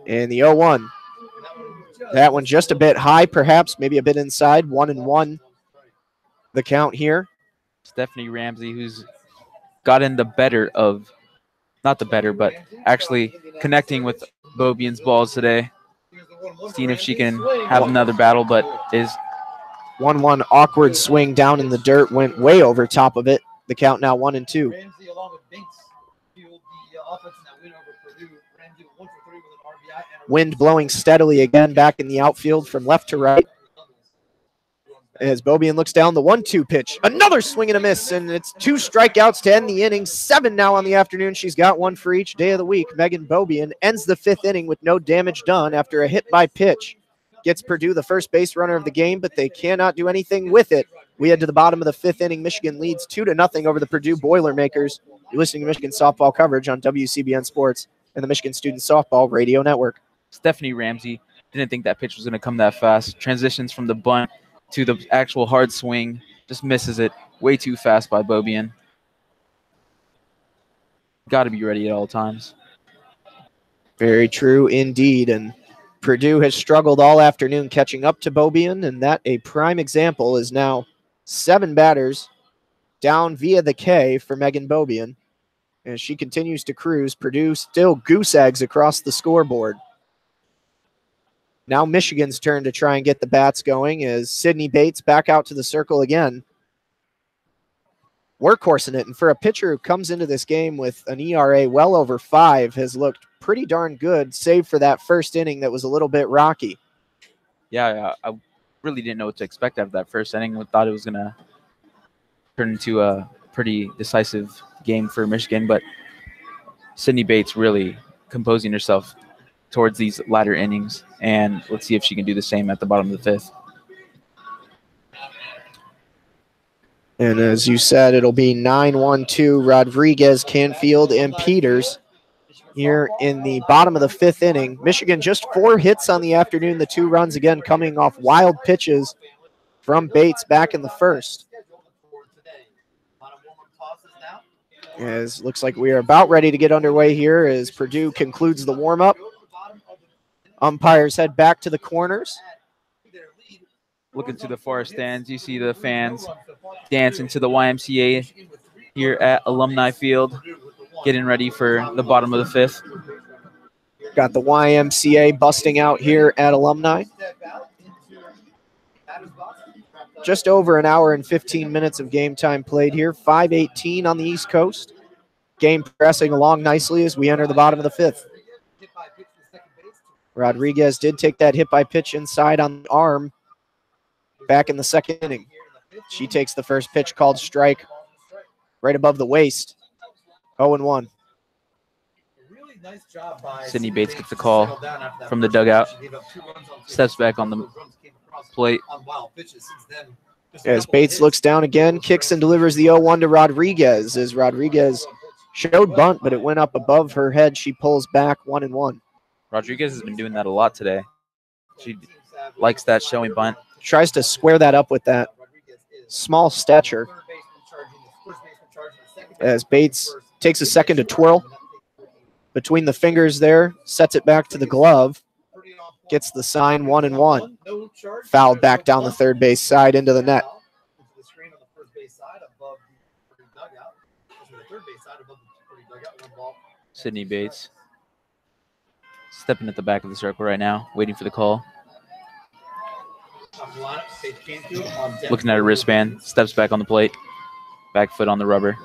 And the 0-1. That one just a bit high, perhaps, maybe a bit inside. 1-1 the count here. Stephanie Ramsey, who's gotten the better of, not the better, but actually connecting with Beaubien's balls today. Seeing if she can have another battle, but is 1-1 awkward swing down in the dirt, went way over top of it. The count now 1-2. Ramsey along with Binks fueled the offense in that win over Purdue. Ramsey 1 for 3 with an RBI. Wind blowing steadily again back in the outfield from left to right. As Beaubien looks down, the 1-2 pitch. Another swing and a miss, and it's 2 strikeouts to end the inning. 7 now on the afternoon. She's got 1 for each day of the week. Megan Beaubien ends the 5th inning with no damage done after a hit by pitch. Gets Purdue the first base runner of the game, but they cannot do anything with it. We head to the bottom of the 5th inning. Michigan leads 2-0 over the Purdue Boilermakers. You're listening to Michigan softball coverage on WCBN Sports and the Michigan Student Softball Radio Network. Stephanie Ramsey didn't think that pitch was going to come that fast. Transitions from the bunt to the actual hard swing. Just misses it way too fast by Beaubien. Got to be ready at all times. Very true indeed. And Purdue has struggled all afternoon catching up to Beaubien, and that a prime example is now 7 batters down via the K for Megan Beaubien. As she continues to cruise, Purdue still goose eggs across the scoreboard. Now Michigan's turn to try and get the bats going as Sydney Bates back out to the circle again. Workhorse in it, and for a pitcher who comes into this game with an ERA well over 5, has looked pretty darn good, save for that first inning that was a little bit rocky. Yeah, I really didn't know what to expect after that first inning. I thought it was going to turn into a pretty decisive game for Michigan, but Sydney Bates really composing herself towards these latter innings, and let's see if she can do the same at the bottom of the 5th. And as you said, it'll be 9-1-2 Rodriguez, Canfield, and Peters here in the bottom of the 5th inning. Michigan just 4 hits on the afternoon, the 2 runs again coming off wild pitches from Bates back in the first. As looks like we are about ready to get underway here as Purdue concludes the warm-up. Umpires head back to the corners. Looking to the far stands, you see the fans dancing to the YMCA here at Alumni Field, getting ready for the bottom of the fifth. Got the YMCA busting out here at Alumni. Just over an hour and 15 minutes of game time played here. 5:18 on the East Coast. Game progressing along nicely as we enter the bottom of the fifth. Rodriguez did take that hit by pitch inside on the arm back in the second inning. She takes the first pitch called strike right above the waist. 0-1. Sydney Bates gets the call from the dugout. Steps back on the plate. As Bates looks down again, kicks and delivers the 0-1 to Rodriguez. As Rodriguez showed bunt, but it went up above her head. She pulls back 1-1. Rodriguez has been doing that a lot today. She likes that showing bunt. Tries to square that up with that small stature. As Bates takes a second to twirl between the fingers there, sets it back to the glove, gets the sign 1-1. Fouled back down the third base side into the net. Sydney Bates stepping at the back of the circle right now, waiting for the call. Looking at her wristband, steps back on the plate, back foot on the rubber.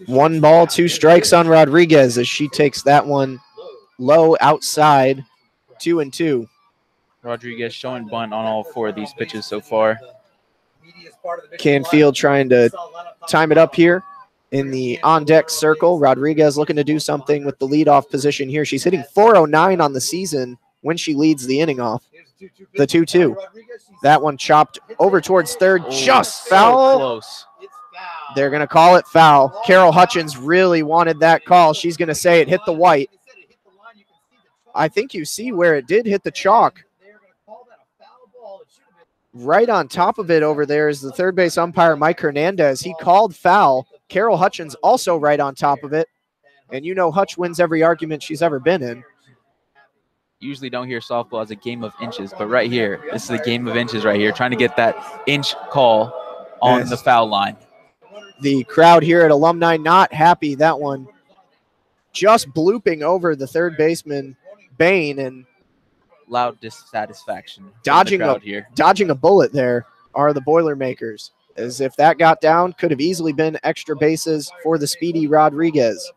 1 ball, 2 strikes on Rodriguez as she takes that one low outside, 2-2. Rodriguez showing bunt on all 4 of these pitches so far. Canfield trying to time it up here in the on-deck circle. Rodriguez looking to do something with the leadoff position here. She's hitting .409 on the season when she leads the inning off. The 2-2. That one chopped over towards third, just foul. So close. They're going to call it foul. Carol Hutchins really wanted that call. She's going to say it hit the white. I think you see where it did hit the chalk. Right on top of it over there is the third base umpire, Mike Hernandez. He called foul. Carol Hutchins also right on top of it. And you know Hutch wins every argument she's ever been in. Usually don't hear softball as a game of inches, but right here, this is a game of inches right here, trying to get that inch call on the foul line. The crowd here at Alumni not happy. That one just blooping over the third baseman, Bain, and loud dissatisfaction. Dodging a bullet there are the Boilermakers. As if that got down, could have easily been extra bases for the speedy Rodriguez.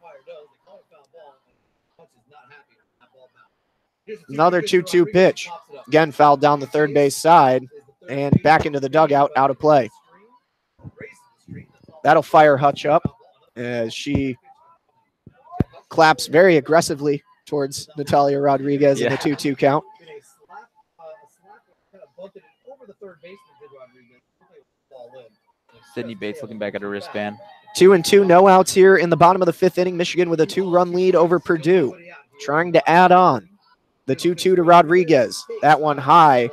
Another 2-2 pitch. Again, fouled down the third base side and back into the dugout, out of play. That'll fire Hutch up as she claps very aggressively towards Natalia Rodriguez in the 2-2 count. Sydney Bates looking back at her wristband. 2-2, no outs here in the bottom of the fifth inning. Michigan with a 2-run lead over Purdue. Trying to add on. The 2-2 to Rodriguez. That one high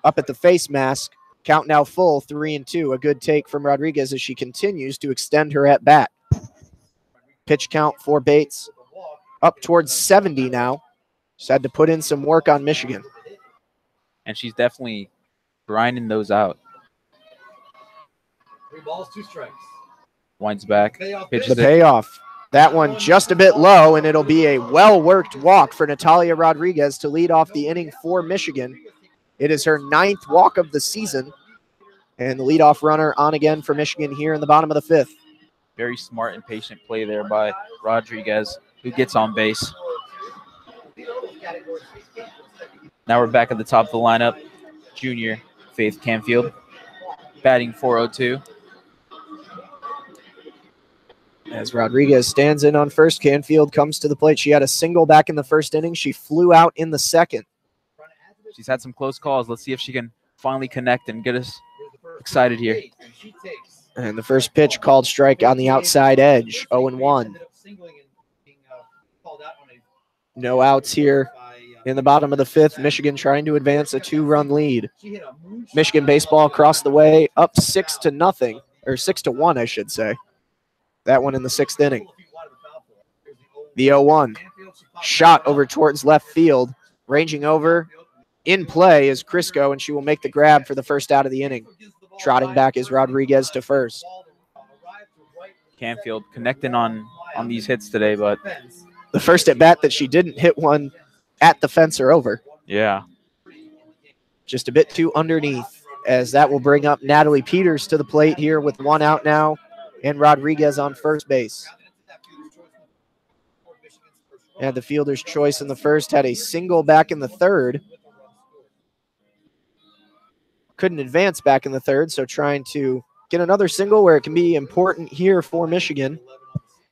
up at the face mask. Count now full, 3-2. A good take from Rodriguez as she continues to extend her at bat. Pitch count for Bates up towards 70 now. Just had to put in some work on Michigan. And she's definitely grinding those out. 3 balls, 2 strikes. Winds back. Pitches the payoff. That one just a bit low, and it'll be a well-worked walk for Natalia Rodriguez to lead off the inning for Michigan. It is her 9th walk of the season, and the leadoff runner on again for Michigan here in the bottom of the fifth. Very smart and patient play there by Rodriguez, who gets on base. Now we're back at the top of the lineup. Junior Faith Canfield, batting .402. As Rodriguez stands in on first, Canfield comes to the plate. She had a single back in the first inning. She flew out in the second. She's had some close calls. Let's see if she can finally connect and get us excited here. And the first pitch called strike on the outside edge, 0-1. No outs here in the bottom of the fifth. Michigan trying to advance a 2-run lead. Michigan baseball across the way, up 6-0, or 6-1, I should say. That one in the 6th inning. The 0-1. Shot over towards left field. Ranging over. In play is Crisco, and she will make the grab for the first out of the inning. Trotting back is Rodriguez to first. Canfield connecting on these hits today, but the first at bat that she didn't hit one at the fence or over. Yeah. Just a bit too underneath, as that will bring up Natalie Peters to the plate here with 1 out now, and Rodriguez on first base. And the fielder's choice in the first, had a single back in the third. Couldn't advance back in the third, so trying to get another single where it can be important here for Michigan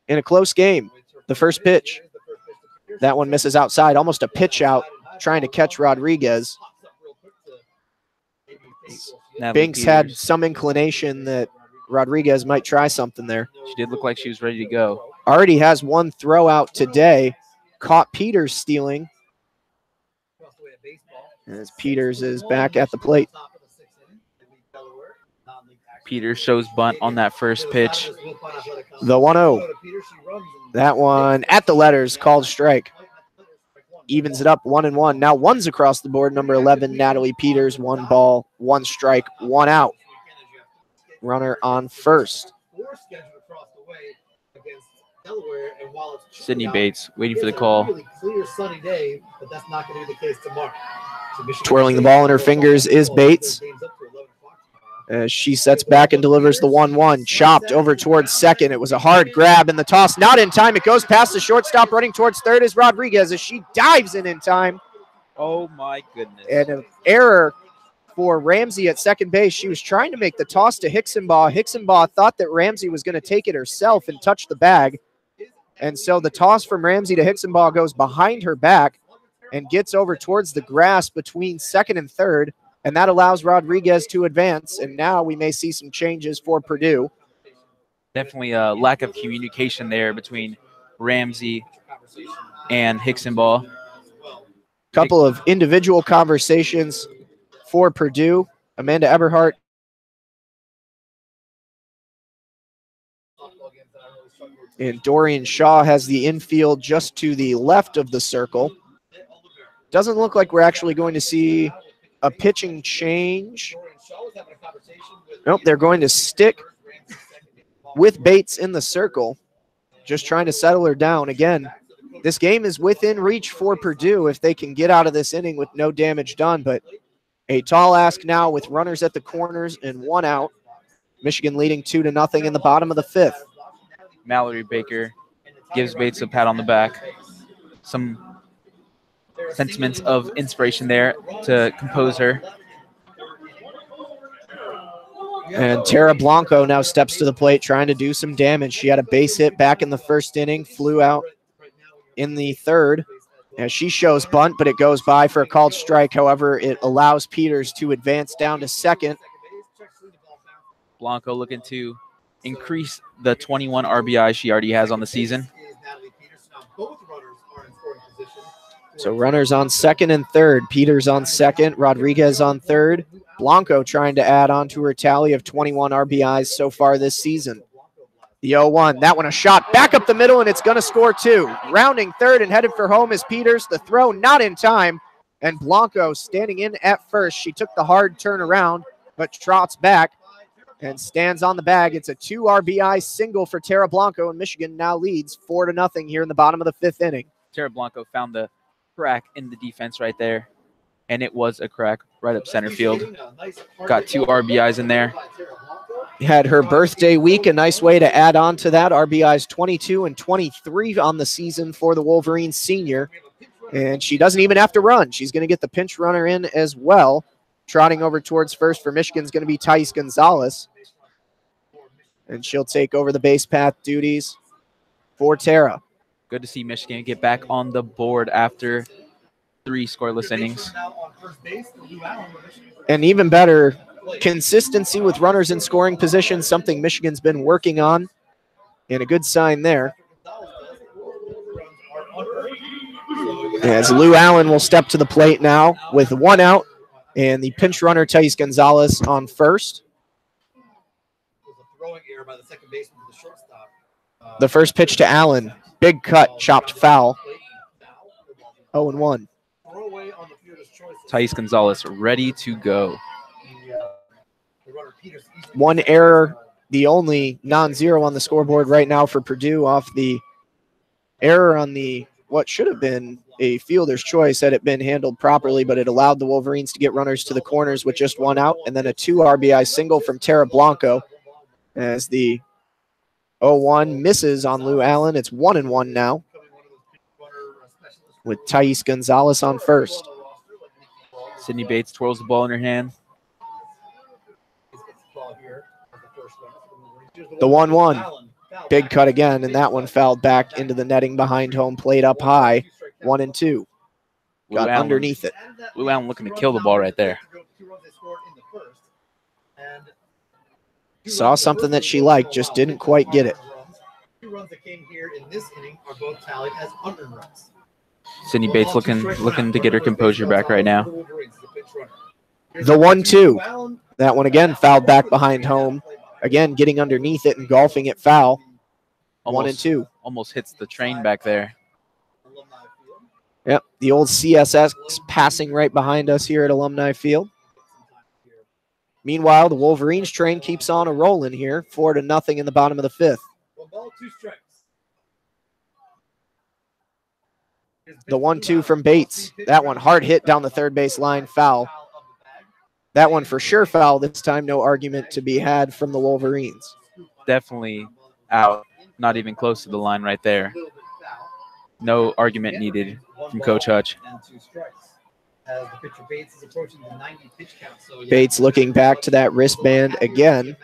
in a close game. The first pitch, that one misses outside, almost a pitch out, trying to catch Rodriguez. Binks had some inclination that Rodriguez might try something there. She did look like she was ready to go. Already has one throw out today. Caught Peters stealing. As Peters is back at the plate. Peters shows bunt on that first pitch. The 1-0. That one at the letters, called strike. Evens it up 1-1. Now one's across the board. Number 11, Natalie Peters. 1 ball, 1 strike, 1 out. Runner on first. Sydney Bates waiting for the call. Twirling the ball in her fingers is Bates. As she sets back and delivers the 1-1. Chopped over towards second. It was a hard grab, and the toss not in time. It goes past the shortstop. Running towards third is Rodriguez as she dives in time. Oh, my goodness. And an error for Ramsey at second base. She was trying to make the toss to Hicksonbaugh. Hicksonbaugh thought that Ramsey was going to take it herself and touch the bag. And so the toss from Ramsey to Hicksonbaugh goes behind her back and gets over towards the grass between second and third. And that allows Rodriguez to advance. And now we may see some changes for Purdue. Definitely a lack of communication there between Ramsey and Hicksonbaugh. Couple of individual conversations for Purdue. Amanda Eberhardt. And Dorian Shaw has the infield just to the left of the circle. Doesn't look like we're actually going to see a pitching change. Nope, they're going to stick with Bates in the circle, just trying to settle her down. Again, this game is within reach for Purdue if they can get out of this inning with no damage done, but a tall ask now with runners at the corners and 1 out. Michigan leading 2-0 in the bottom of the 5th. Mallory Baker gives Bates a pat on the back. Some sentiments of inspiration there to compose her. And Tara Blanco now steps to the plate trying to do some damage. She had a base hit back in the first inning, flew out in the third. As she shows bunt, but it goes by for a called strike. However, it allows Peters to advance down to second. Blanco looking to increase the 21 RBI she already has on the season. So runners on second and third. Peters on second, Rodriguez on third. Blanco trying to add on to her tally of 21 RBIs so far this season. The 0-1, that one a shot back up the middle, and it's going to score 2. Rounding third and headed for home is Peters. The throw not in time, and Blanco standing in at first. She took the hard turn around, but trots back and stands on the bag. It's a 2 RBI single for Tara Blanco, and Michigan now leads 4-0 here in the bottom of the 5th inning. Tara Blanco found the crack in the defense right there, and it was a crack right up center field. Got 2 RBIs in there. Had her birthday week, a nice way to add on to that. RBIs 22 and 23 on the season for the Wolverines senior. And she doesn't even have to run. She's going to get the pinch runner in as well. Trotting over towards first for Michigan is going to be Thais Gonzalez. And she'll take over the base path duties for Tara. Good to see Michigan get back on the board after 3 scoreless innings. And even better, consistency with runners in scoring position, something Michigan's been working on, and a good sign there. As Lou Allen will step to the plate now with 1 out, and the pinch runner, Thais Gonzalez, on first. The first pitch to Allen. Big cut, chopped foul. 0-1. Thais Gonzalez ready to go. 1 error the only non-zero on the scoreboard right now for Purdue off the error on the what should have been a fielder's choice had it been handled properly, but it allowed the Wolverines to get runners to the corners with just one out, and then a 2 RBI single from Tara Blanco as the 0-1 misses on Lou Allen. It's 1-1 now with Thais Gonzalez on first. Sydney Bates twirls the ball in her hand. The 1-1. Big cut again, and that one fouled back into the netting behind home plate up high. 1-2. Got underneath it. Lou Allen looking to kill the ball right there. Saw something that she liked, just didn't quite get it. 2 runs that came here in this inning are both tallied as unearned runs. Sydney Bates looking to get her composure back right now. The 1-2. That one again fouled back behind home. Again, getting underneath it and golfing it foul. 1-2. Almost hits the train back there. Yep, the old CSX passing right behind us here at Alumni Field. Meanwhile, the Wolverines train keeps on a rolling here, 4-0 in the bottom of the 5th. 1 ball, 2 strikes. The 1-2 from Bates. That one hard hit down the third base line, foul. That one for sure foul this time, no argument to be had from the Wolverines. Definitely out, not even close to the line right there. No argument needed from Coach Hutch. Bates looking back to that wristband again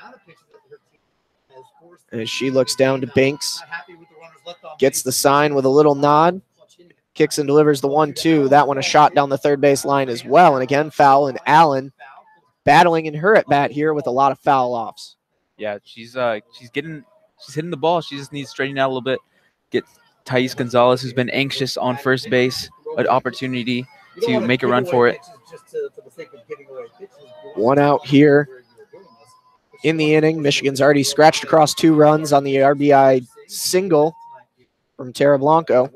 as she looks down to Binks. Gets the sign with a little nod. Kicks and delivers the 1-2. That one a shot down the third base line as well. And again, foul. And Allen battling in her at bat here with a lot of foul offs. Yeah, she's hitting the ball. She just needs to straighten out a little bit. Get Thais Gonzalez, who's been anxious on first base, an opportunity to make a run for it. 1 out here in the inning. Michigan's already scratched across 2 runs on the RBI single from Tara Blanco.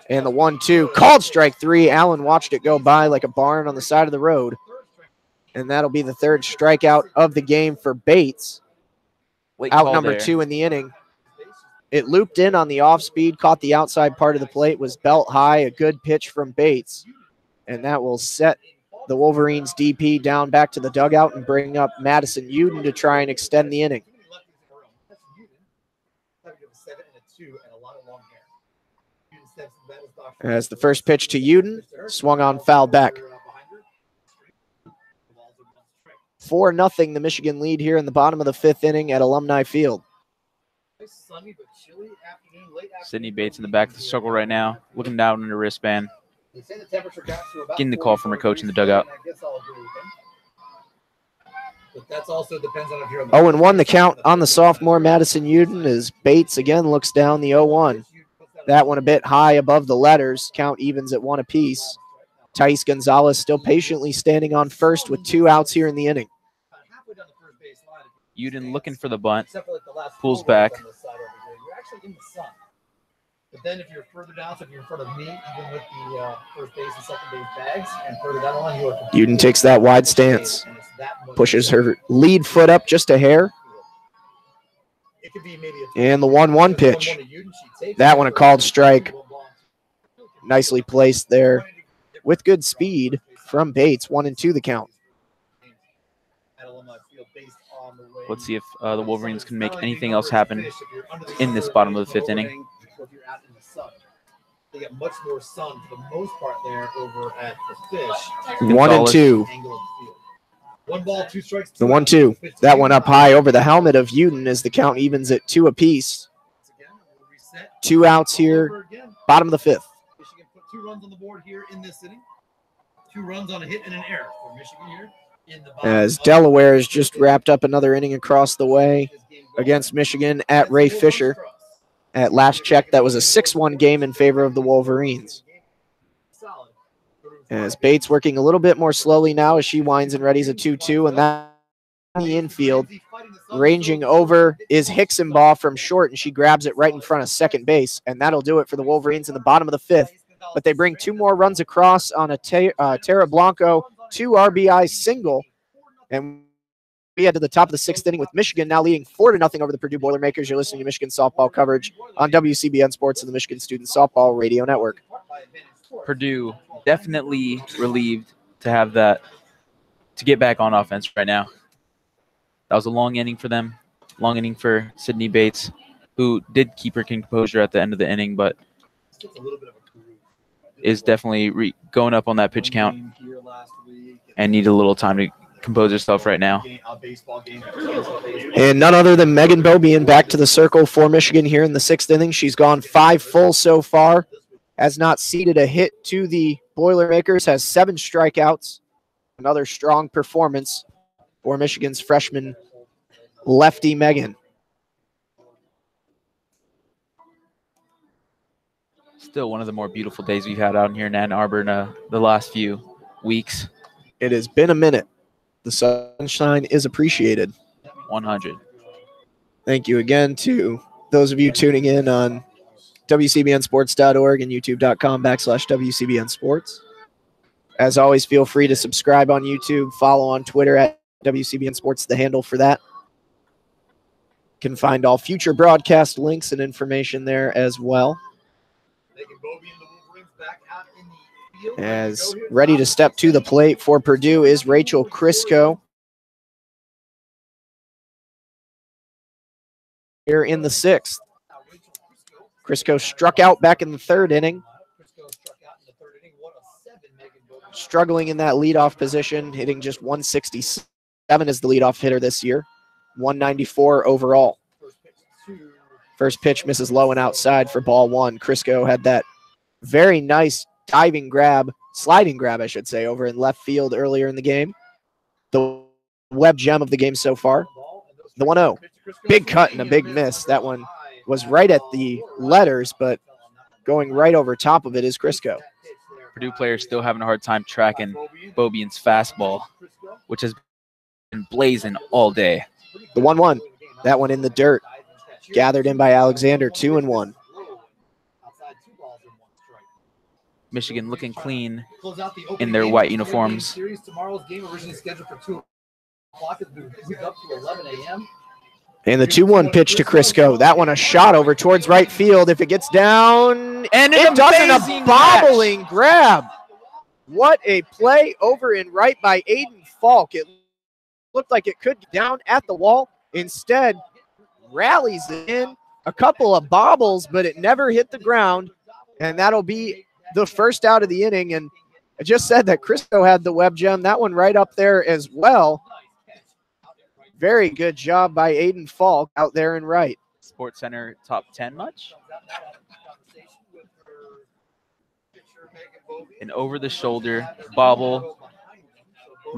And the 1-2 called strike 3. Allen watched it go by like a barn on the side of the road. And that'll be the 3rd strikeout of the game for Bates. Out number 2 in the inning. It looped in on the off speed, caught the outside part of the plate, was belt high, a good pitch from Bates. And that will set the Wolverines DP down back to the dugout and bring up Madison Uden to try and extend the inning. As the first pitch to Uden, swung on, foul back. 4-0 the Michigan lead here in the bottom of the 5th inning at Alumni Field. Sydney Bates in the back of the circle right now, looking down on her wristband. Getting the call from her coach in the dugout. 0-1 the count on the sophomore Madison Uden as Bates again looks down the 0-1. That one a bit high above the letters. Count evens at 1 apiece. Thais Gonzalez still patiently standing on first with 2 outs here in the inning. Uden looking for the bunt. Pulls back. But then if you're further down, so if you're in front of me, even with the first base and second base bags, and further down the line, you are. Uden takes that wide stance. Pushes her lead foot up just a hair. And the 1-1 pitch. That one a called strike. Nicely placed there with good speed from Bates. 1-2 the count. Let's see if the Wolverines can make anything else happen in this bottom of the 5th inning. They get much more sun for the most part there over at the Fish. 1-2. 1 ball, 2 strikes. The 1-2. That one up high over the helmet of Uden as the count evens at 2 apiece. 2 outs here, bottom of the 5th. Michigan put 2 runs on the board here in this inning. 2 runs on a hit and an error for Michigan here. As Delaware has just wrapped up another inning across the way against Michigan at Ray Fisher. At last check, that was a 6-1 game in favor of the Wolverines. As Bates working a little bit more slowly now as she winds and readies a 2-2, and that in the infield. Ranging over is Hicksenbaugh from short, and she grabs it right in front of second base, and that'll do it for the Wolverines in the bottom of the 5th. But they bring 2 more runs across on a Tara Blanco 2 RBI single, and We head to the top of the 6th inning with Michigan now leading 4-0 over the Purdue Boilermakers. You're listening to Michigan softball coverage on WCBN Sports and the Michigan Student Softball Radio Network. Purdue definitely relieved to have that, to get back on offense right now. That was a long inning for them, long inning for Sydney Bates, who did keep her composure at the end of the inning, but is definitely going up on that pitch count and need a little time to compose herself right now. And none other than Megan Beaubien back to the circle for Michigan here in the 6th inning. She's gone 5 full so far, has not ceded a hit to the Boilermakers, has 7 strikeouts. Another strong performance for Michigan's freshman lefty Megan. Still one of the more beautiful days we've had out here in Ann Arbor in the last few weeks. It has been a minute. The sunshine is appreciated. 100. Thank you again to those of you tuning in on WCBNsports.org and YouTube.com/WCBN Sports. As always, feel free to subscribe on YouTube, follow on Twitter at WCBN Sports, the handle for that. You can find all future broadcast links and information there as well. As ready to step to the plate for Purdue is Rachel Crisco. Here in the 6th. Crisco struck out back in the 3rd inning. Struggling in that leadoff position, hitting just 167 as the leadoff hitter this year. 194 overall. First pitch misses low and outside for ball 1. Crisco had that very nice sliding grab, I should say, over in left field earlier in the game. The web gem of the game so far. The 1-0. Big cut and a big miss. That one was right at the letters, but going right over top of it is Crisco. Purdue players still having a hard time tracking Beaubien's fastball, which has been blazing all day. The 1-1. That one in the dirt. Gathered in by Alexander, 2-1. Michigan looking clean in their white uniforms. And the 2-1 pitch to Crisco. That one a shot over towards right field. If it gets down, and it doesn't, a bobbling grab. What a play over in right by Aiden Falk. It looked like it could get down at the wall. Instead, rallies it in. A couple of bobbles, but it never hit the ground. And that'll be the first out of the inning. And I just said that Crisco had the web gem. That one right up there as well. Very good job by Aiden Falk out there in right. Sports Center top 10 much? An over-the-shoulder bobble.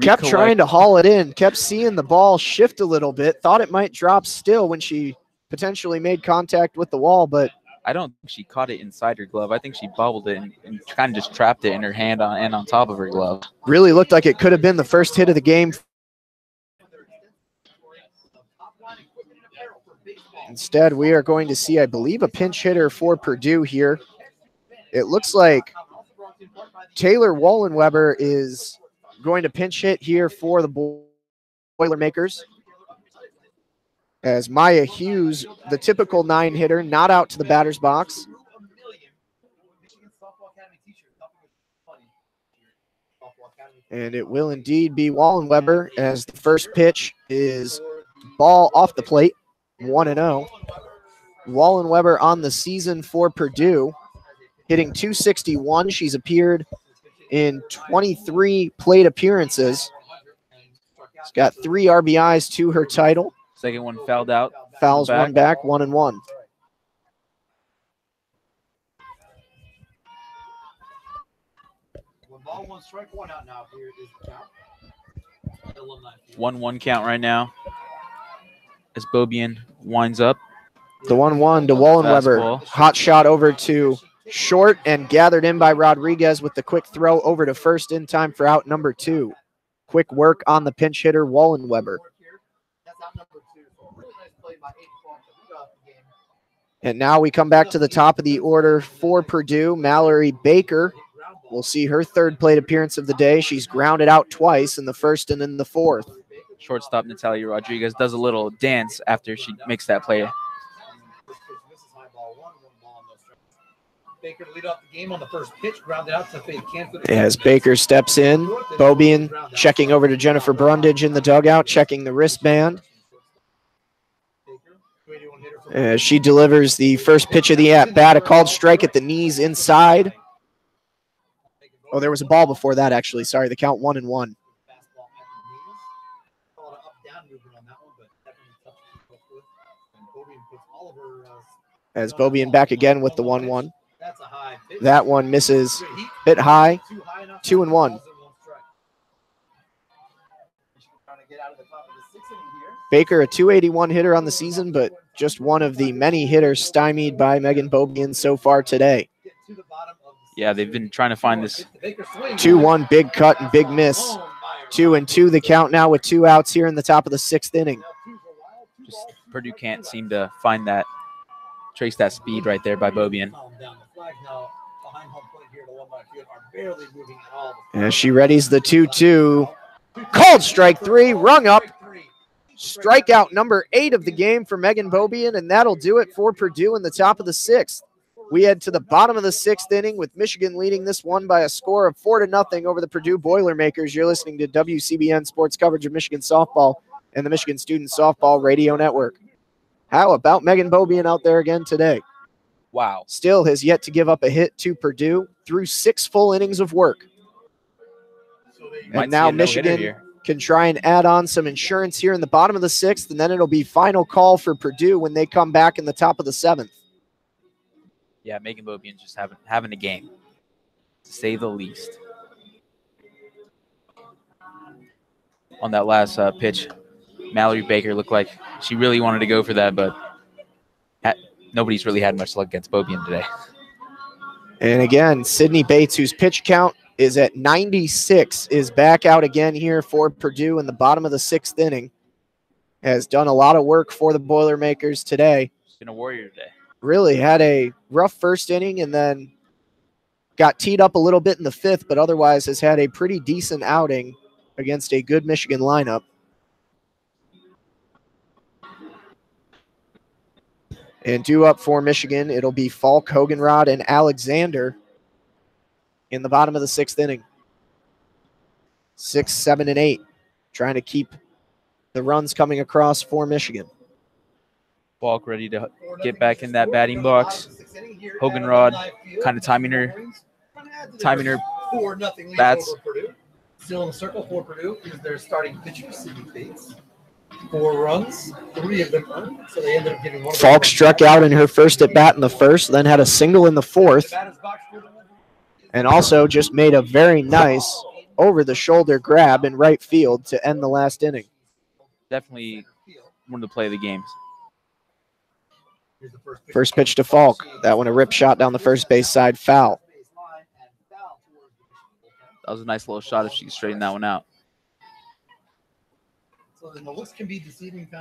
Kept trying to haul it in. Kept seeing the ball shift a little bit. Thought it might drop still when she potentially made contact with the wall, but I don't think she caught it inside her glove. I think she bobbled it and kind of just trapped it in her hand and on top of her glove. Really looked like it could have been the first hit of the game. Instead, we are going to see, I believe, a pinch hitter for Purdue here. It looks like Taylor Wallenweber is going to pinch hit here for the Boilermakers. As Maya Hughes, the typical 9-hitter, not out to the batter's box. And it will indeed be Wallenweber as the first pitch is ball off the plate. 1-0. Wallenweber on the season for Purdue, hitting .261. She's appeared in 23 plate appearances. She's got 3 RBIs to her title. Second one fouled out. Fouls one back, 1-1. Ball 1, strike 1 out now. Here is the count. 1-1 count right now as Beaubien winds up. The 1-1 to Wallenweber. Fastball. Hot shot over to short and gathered in by Rodriguez with the quick throw over to first in time for out number 2. Quick work on the pinch hitter, Wallenweber. And now we come back to the top of the order for Purdue. Mallory Baker will see her 3rd plate appearance of the day. She's grounded out twice in the 1st and in the 4th. Shortstop Natalia Rodriguez does a little dance after she makes that play. Baker to lead off the game on the first pitch, grounded out to fade cancel. As Baker steps in, Beaubien checking over to Jennifer Brundage in the dugout, checking the wristband. As she delivers the first pitch of the at-bat, a called strike at the knees inside. Oh, there was a ball before that, actually. Sorry, the count 1-1. As Beaubien back again with the 1-1. That one misses, bit high, 2-1. Baker, a .281 hitter on the season, but just one of the many hitters stymied by Megan Beaubien so far today. Yeah, they've been trying to find this. 2-1, big cut and big miss. 2-2 the count now with 2 outs here in the top of the 6th inning. Just Purdue can't seem to find that, trace that speed right there by Beaubien. As she readies the 2-2. Called strike 3, rung up. Strikeout number 8 of the game for Megan Beaubien, and that'll do it for Purdue in the top of the 6th. We head to the bottom of the 6th inning with Michigan leading this one by a score of 4-0 over the Purdue Boilermakers. You're listening to WCBN Sports coverage of Michigan softball and the Michigan Student Softball Radio Network. How about Megan Beaubien out there again today? Wow. Still has yet to give up a hit to Purdue through 6 full innings of work. And now Michigan can try and add on some insurance here in the bottom of the 6th, and then it'll be final call for Purdue when they come back in the top of the 7th. Yeah, Megan Beaubien just having a game, to say the least. On that last pitch, Mallory Baker looked like she really wanted to go for that, but nobody's really had much luck against Beaubien today. And again, Sydney Bates, whose pitch count is at 96, is back out again here for Purdue in the bottom of the 6th inning. Has done a lot of work for the Boilermakers today. She's been a warrior today. Really had a rough first inning and then got teed up a little bit in the 5th, but otherwise has had a pretty decent outing against a good Michigan lineup. And due up for Michigan, it'll be Falk, Hoganrod, and Alexander in the bottom of the 6th inning. 6, 7, and 8, trying to keep the runs coming across for Michigan. Falk ready to get back in that batting box. Hoganrod kind of timing her bats. Still in the circle for Purdue is their starting pitcher, Sydney Bates. 4 runs, 3 of them earned, so they ended up getting one. Falk struck out in her first at bat in the 1st, then had a single in the 4th, and also just made a very nice over-the-shoulder grab in right field to end the last inning. Definitely one of the play of the games. First pitch to Falk. That one a rip shot down the first base side, foul. That was a nice little shot if she could straighten that one out.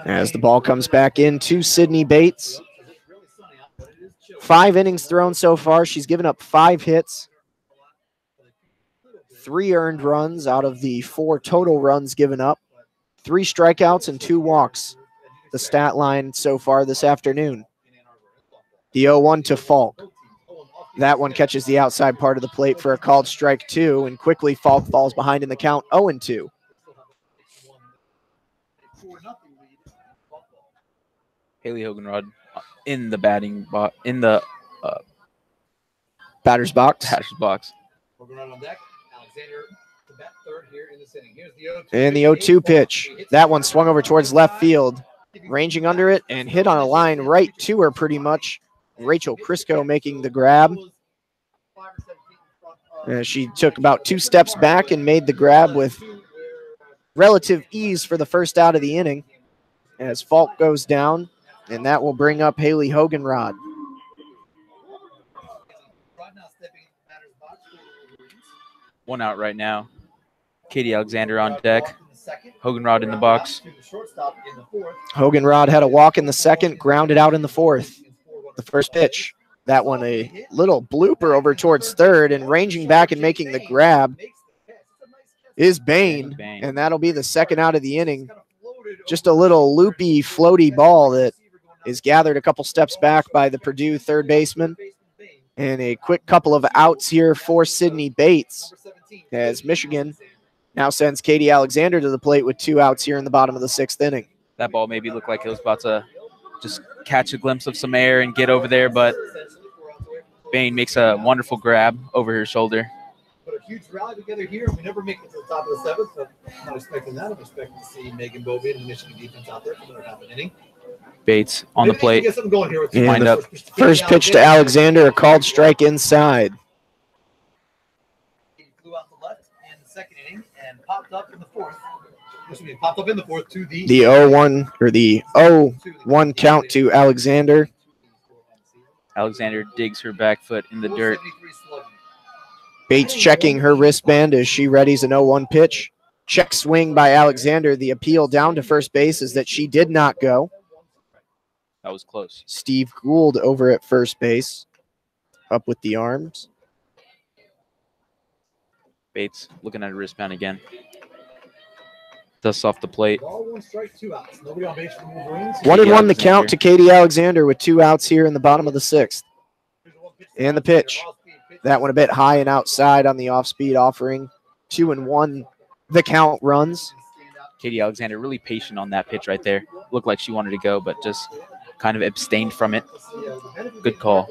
As the ball comes back in to Sydney Bates. 5 innings thrown so far. She's given up 5 hits. 3 earned runs out of the 4 total runs given up. 3 strikeouts and 2 walks. The stat line so far this afternoon. The 0-1 to Falk. That one catches the outside part of the plate for a called strike 2, and quickly Falk falls behind in the count 0-2. Haley Hoganrod in the batting box, in the batter's box. Hoganrod on deck. Alexander to bat third here in this inning. Here's the 0-2. And the 0-2 pitch. That one swung over towards left field, ranging under it and hit on a line right to her pretty much. Rachel Crisco making the grab. She took about 2 steps back and made the grab with relative ease for the first out of the inning as Falk goes down, and that will bring up Haley Hoganrod. One out right now. Katie Alexander on deck. Hoganrod in the box. Hoganrod had a walk in the 2nd, grounded out in the 4th. The first pitch, that one a little blooper over towards 3rd, and ranging back and making the grab is Bain, and that'll be the 2nd out of the inning just a little loopy, floaty ball that is gathered a couple steps back by the Purdue third baseman. And a quick couple of outs here for Sydney Bates as Michigan now sends Katie Alexander to the plate with 2 outs here in the bottom of the 6th inning. That ball maybe looked like it was about to just catch a glimpse of some air and get over there, but Bain makes a wonderful grab over her shoulder. But a huge rally together here. We never make it to the top of the 7th, but I'm not expecting that. I'm expecting to see Megan Bovey and the Michigan defense out there for another half an inning. Bates on the plate. Get something going here with And the first pitch to Alexander, a called strike inside. He flew out the left in the 2nd inning and popped up in the 4th. Popped up in the 4th to the 0-1 or the 0-1 count to Alexander. Alexander digs her back foot in the dirt. Bates checking her wristband as she readies an 0-1 pitch. Check swing by Alexander. The appeal down to first base is that she did not go. That was close. Steve Gould over at first base, up with the arms. Bates looking at her wristband again. Dusts off the plate. 1 strike, 2 outs. Nobody on base for the Wolverines. 1-1 the count to Katie Alexander with 2 outs here in the bottom of the 6th. And the pitch. That one a bit high and outside on the off-speed offering. 2-1 the count runs. Katie Alexander really patient on that pitch right there. Looked like she wanted to go, but just kind of abstained from it. Good call.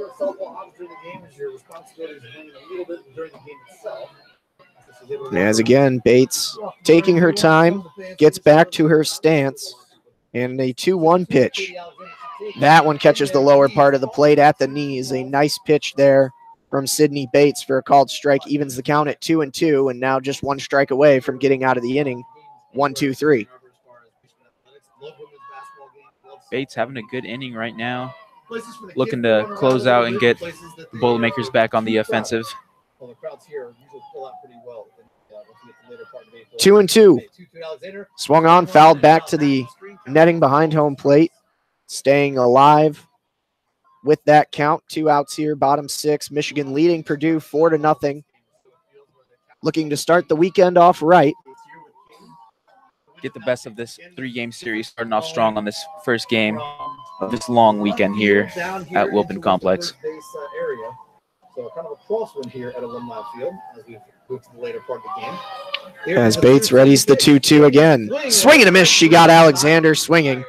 As again, Bates taking her time, gets back to her stance, and a 2-1 pitch. That one catches the lower part of the plate at the knees. A nice pitch there from Sydney Bates for a called strike, evens the count at 2-2, and now just 1 strike away from getting out of the inning. 1-2-3. Bates having a good inning right now. Looking to close out and get the Boilermakers back on the offensive. 2-2. Swung on, fouled back to the netting behind home plate. Staying alive with that count. 2 outs here, bottom 6. Michigan leading Purdue 4-0. Looking to start the weekend off right. Get the best of this 3-game series, starting off strong on this first game of this long weekend here at Wilpon Complex. So kind of a crosswind here at Alumni Field as we move to the later part of the game. As Bates readies the 2-2 again. Swing and a miss. She got Alexander swinging.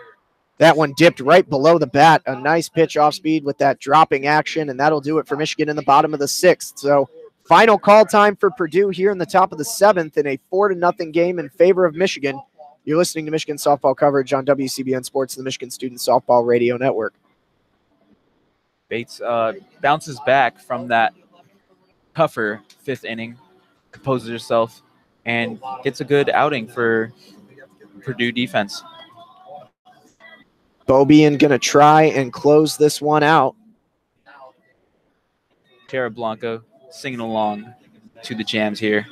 That one dipped right below the bat. A nice pitch off speed with that dropping action, and that'll do it for Michigan in the bottom of the 6th. So final call time for Purdue here in the top of the 7th in a 4-0 game in favor of Michigan. You're listening to Michigan softball coverage on WCBN Sports and the Michigan Student Softball Radio Network. Bates bounces back from that tougher 5th inning, composes herself, and gets a good outing for Purdue defense. Bobian going to try and close this one out. Tara Blanco singing along to the jams here.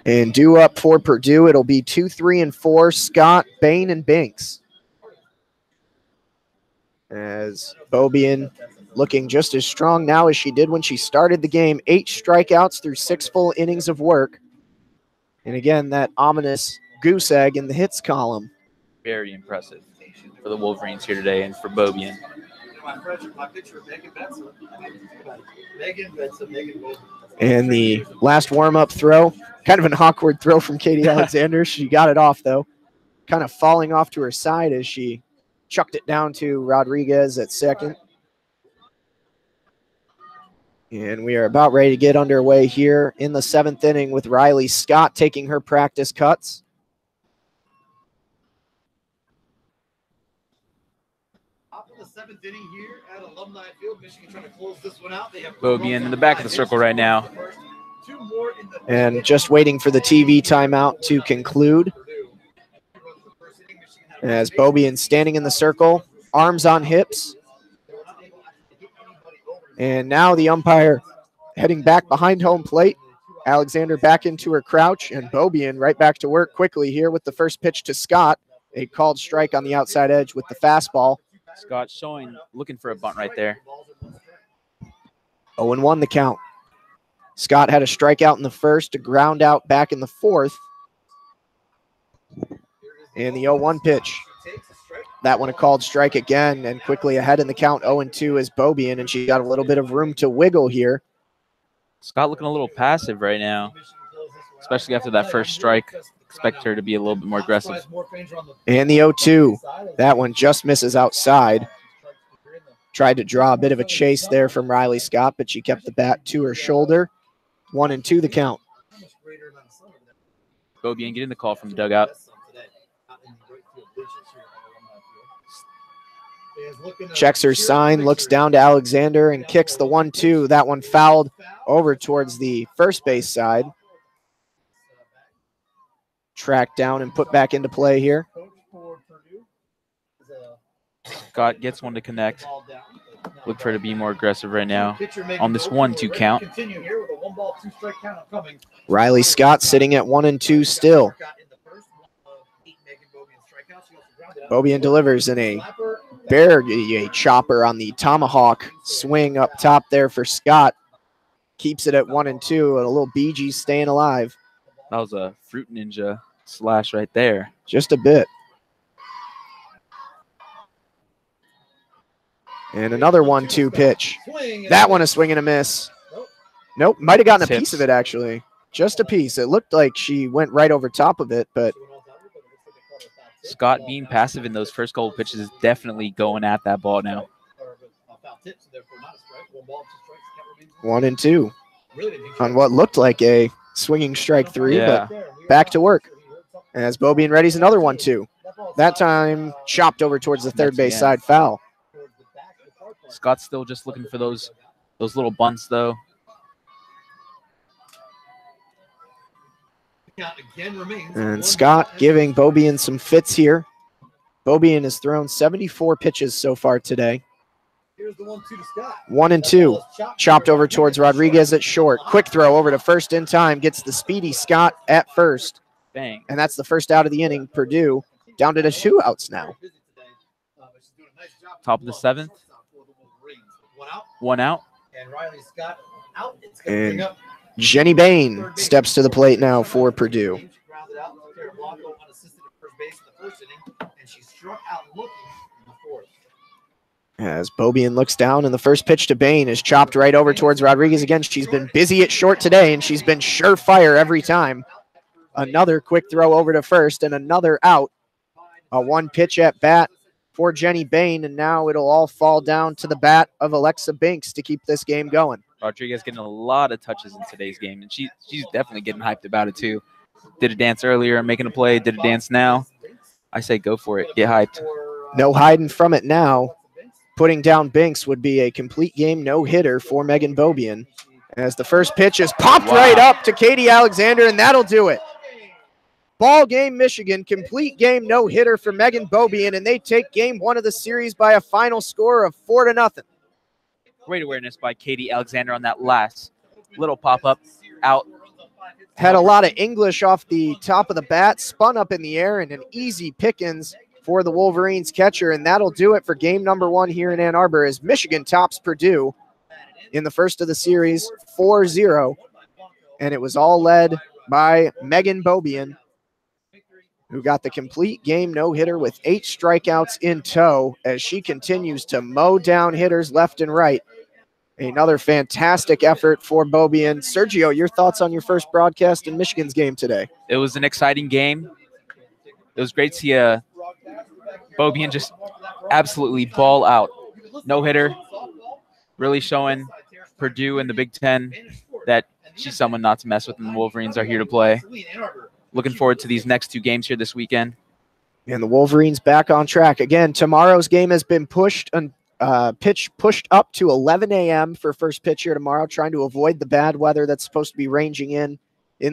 And due up for Purdue, it'll be 2, 3, and 4, Scott, Bain, and Binks. As Bobian looking just as strong now as she did when she started the game. 8 strikeouts through 6 full innings of work. And again, that ominous goose egg in the hits column. Very impressive for the Wolverines here today and for Bobian. And the last warm-up throw, kind of an awkward throw from Katie Alexander. She got it off, though, kind of falling off to her side as she chucked it down to Rodriguez at second. And we are about ready to get underway here in the 7th inning with Riley Scott taking her practice cuts. Top of the 7th inning here at Alumni Field. Michigan trying to close this one out. They have Bobian in the back of the circle right now. And just waiting for the TV timeout to conclude. As Bobian standing in the circle, arms on hips. And now the umpire heading back behind home plate. Alexander back into her crouch, and Bobian right back to work quickly here with the first pitch to Scott. A called strike on the outside edge with the fastball. Scott looking for a bunt right there. 0-1 the count. Scott had a strikeout in the first, a ground out back in the fourth. And the 0-1 pitch. That one a called strike again, and quickly ahead in the count 0-2 is Beaubien, and she got a little bit of room to wiggle here. Scott looking a little passive right now, especially after that first strike. Expect her to be a little bit more aggressive. And the 0-2. That one just misses outside. Tried to draw a bit of a chase there from Riley Scott, but she kept the bat to her shoulder. 1-2 the count. Beaubien getting the call from the dugout. Checks her sign, looks down to Alexander, and kicks the 1-2. That one fouled over towards the first base side. Tracked down and put back into play here. Scott gets one to connect. Look for her to be more aggressive right now on this 1-2 count. Riley Scott sitting at 1-2 still. Beaubien delivers in a chopper on the tomahawk swing up top there for Scott. Keeps it at 1-2, and a little Bee Gees staying alive. That was a Fruit Ninja slash right there. Just a bit. And another 1-2 pitch. That one a swing and a miss. Nope, might have gotten a piece of it, actually. Just a piece. It looked like she went right over top of it, but Scott being passive in those first couple pitches is definitely going at that ball now. 1-2 on what looked like a swinging strike three, Yeah. but back to work. As Beaubien readies another 1-2. That time chopped over towards the third base side, foul. Scott's still just looking for those little bunts, though. And Scott giving Beaubien some fits here. Beaubien has thrown 74 pitches so far today. 1-2. Chopped over towards Rodriguez at short. Quick throw over to first in time. Gets the speedy Scott at first. Bang. And that's the first out of the inning. Purdue down to the 2 outs now. Top of the 7th. 1 out. And Jenny Bain steps to the plate now for Purdue. As Beaubien looks down, and the first pitch to Bain is chopped right over towards Rodriguez again. She's been busy at short today, and she's been surefire every time. Another quick throw over to first, and another out. A 1-pitch at bat for Jenny Bain, and now it'll all fall down to the bat of Alexa Binks to keep this game going. Rodriguez getting a lot of touches in today's game, and she's definitely getting hyped about it too. Did a dance earlier, making a play, did a dance now. I say go for it, get hyped. No hiding from it now. Putting down Binks would be a complete game no-hitter for Megan Beaubien. As the first pitch is popped right up to Katie Alexander, and that'll do it. Ball game, Michigan. Complete game no-hitter for Megan Beaubien, and they take game 1 of the series by a final score of 4-0. Great awareness by Katie Alexander on that last little pop-up out. Had a lot of English off the top of the bat, spun up in the air, and an easy pickings for the Wolverines catcher, and that'll do it for game number 1 here in Ann Arbor as Michigan tops Purdue in the first of the series 4-0, and it was all led by Megan Beaubien, who got the complete game no-hitter with 8 strikeouts in tow as she continues to mow down hitters left and right. Another fantastic effort for Beaubien. Sergio, your thoughts on your first broadcast in Michigan's game today? It was an exciting game. It was great to see Beaubien just absolutely ball out. No-hitter, really showing Purdue in the Big Ten that she's someone not to mess with, and the Wolverines are here to play. Looking forward to these next 2 games here this weekend. And the Wolverines back on track. Again, tomorrow's game has been pushed up to 11 a.m. for first pitch here tomorrow, trying to avoid the bad weather that's supposed to be ranging in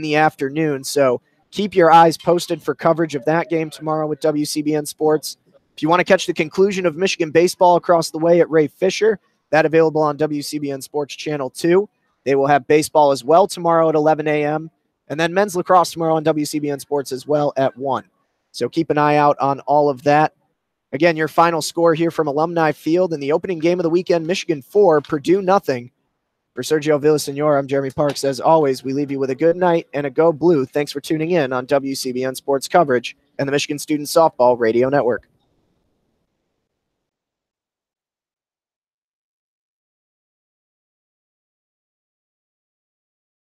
the afternoon. So keep your eyes posted for coverage of that game tomorrow with WCBN Sports. If you want to catch the conclusion of Michigan baseball across the way at Ray Fisher, that available on WCBN Sports Channel 2. They will have baseball as well tomorrow at 11 a.m. And then men's lacrosse tomorrow on WCBN Sports as well at 1. So keep an eye out on all of that. Again, your final score here from Alumni Field in the opening game of the weekend, Michigan 4, Purdue 0. For Sergio Villaseñor, I'm Jeremy Parks. As always, we leave you with a good night and a go blue. Thanks for tuning in on WCBN Sports Coverage and the Michigan Student Softball Radio Network.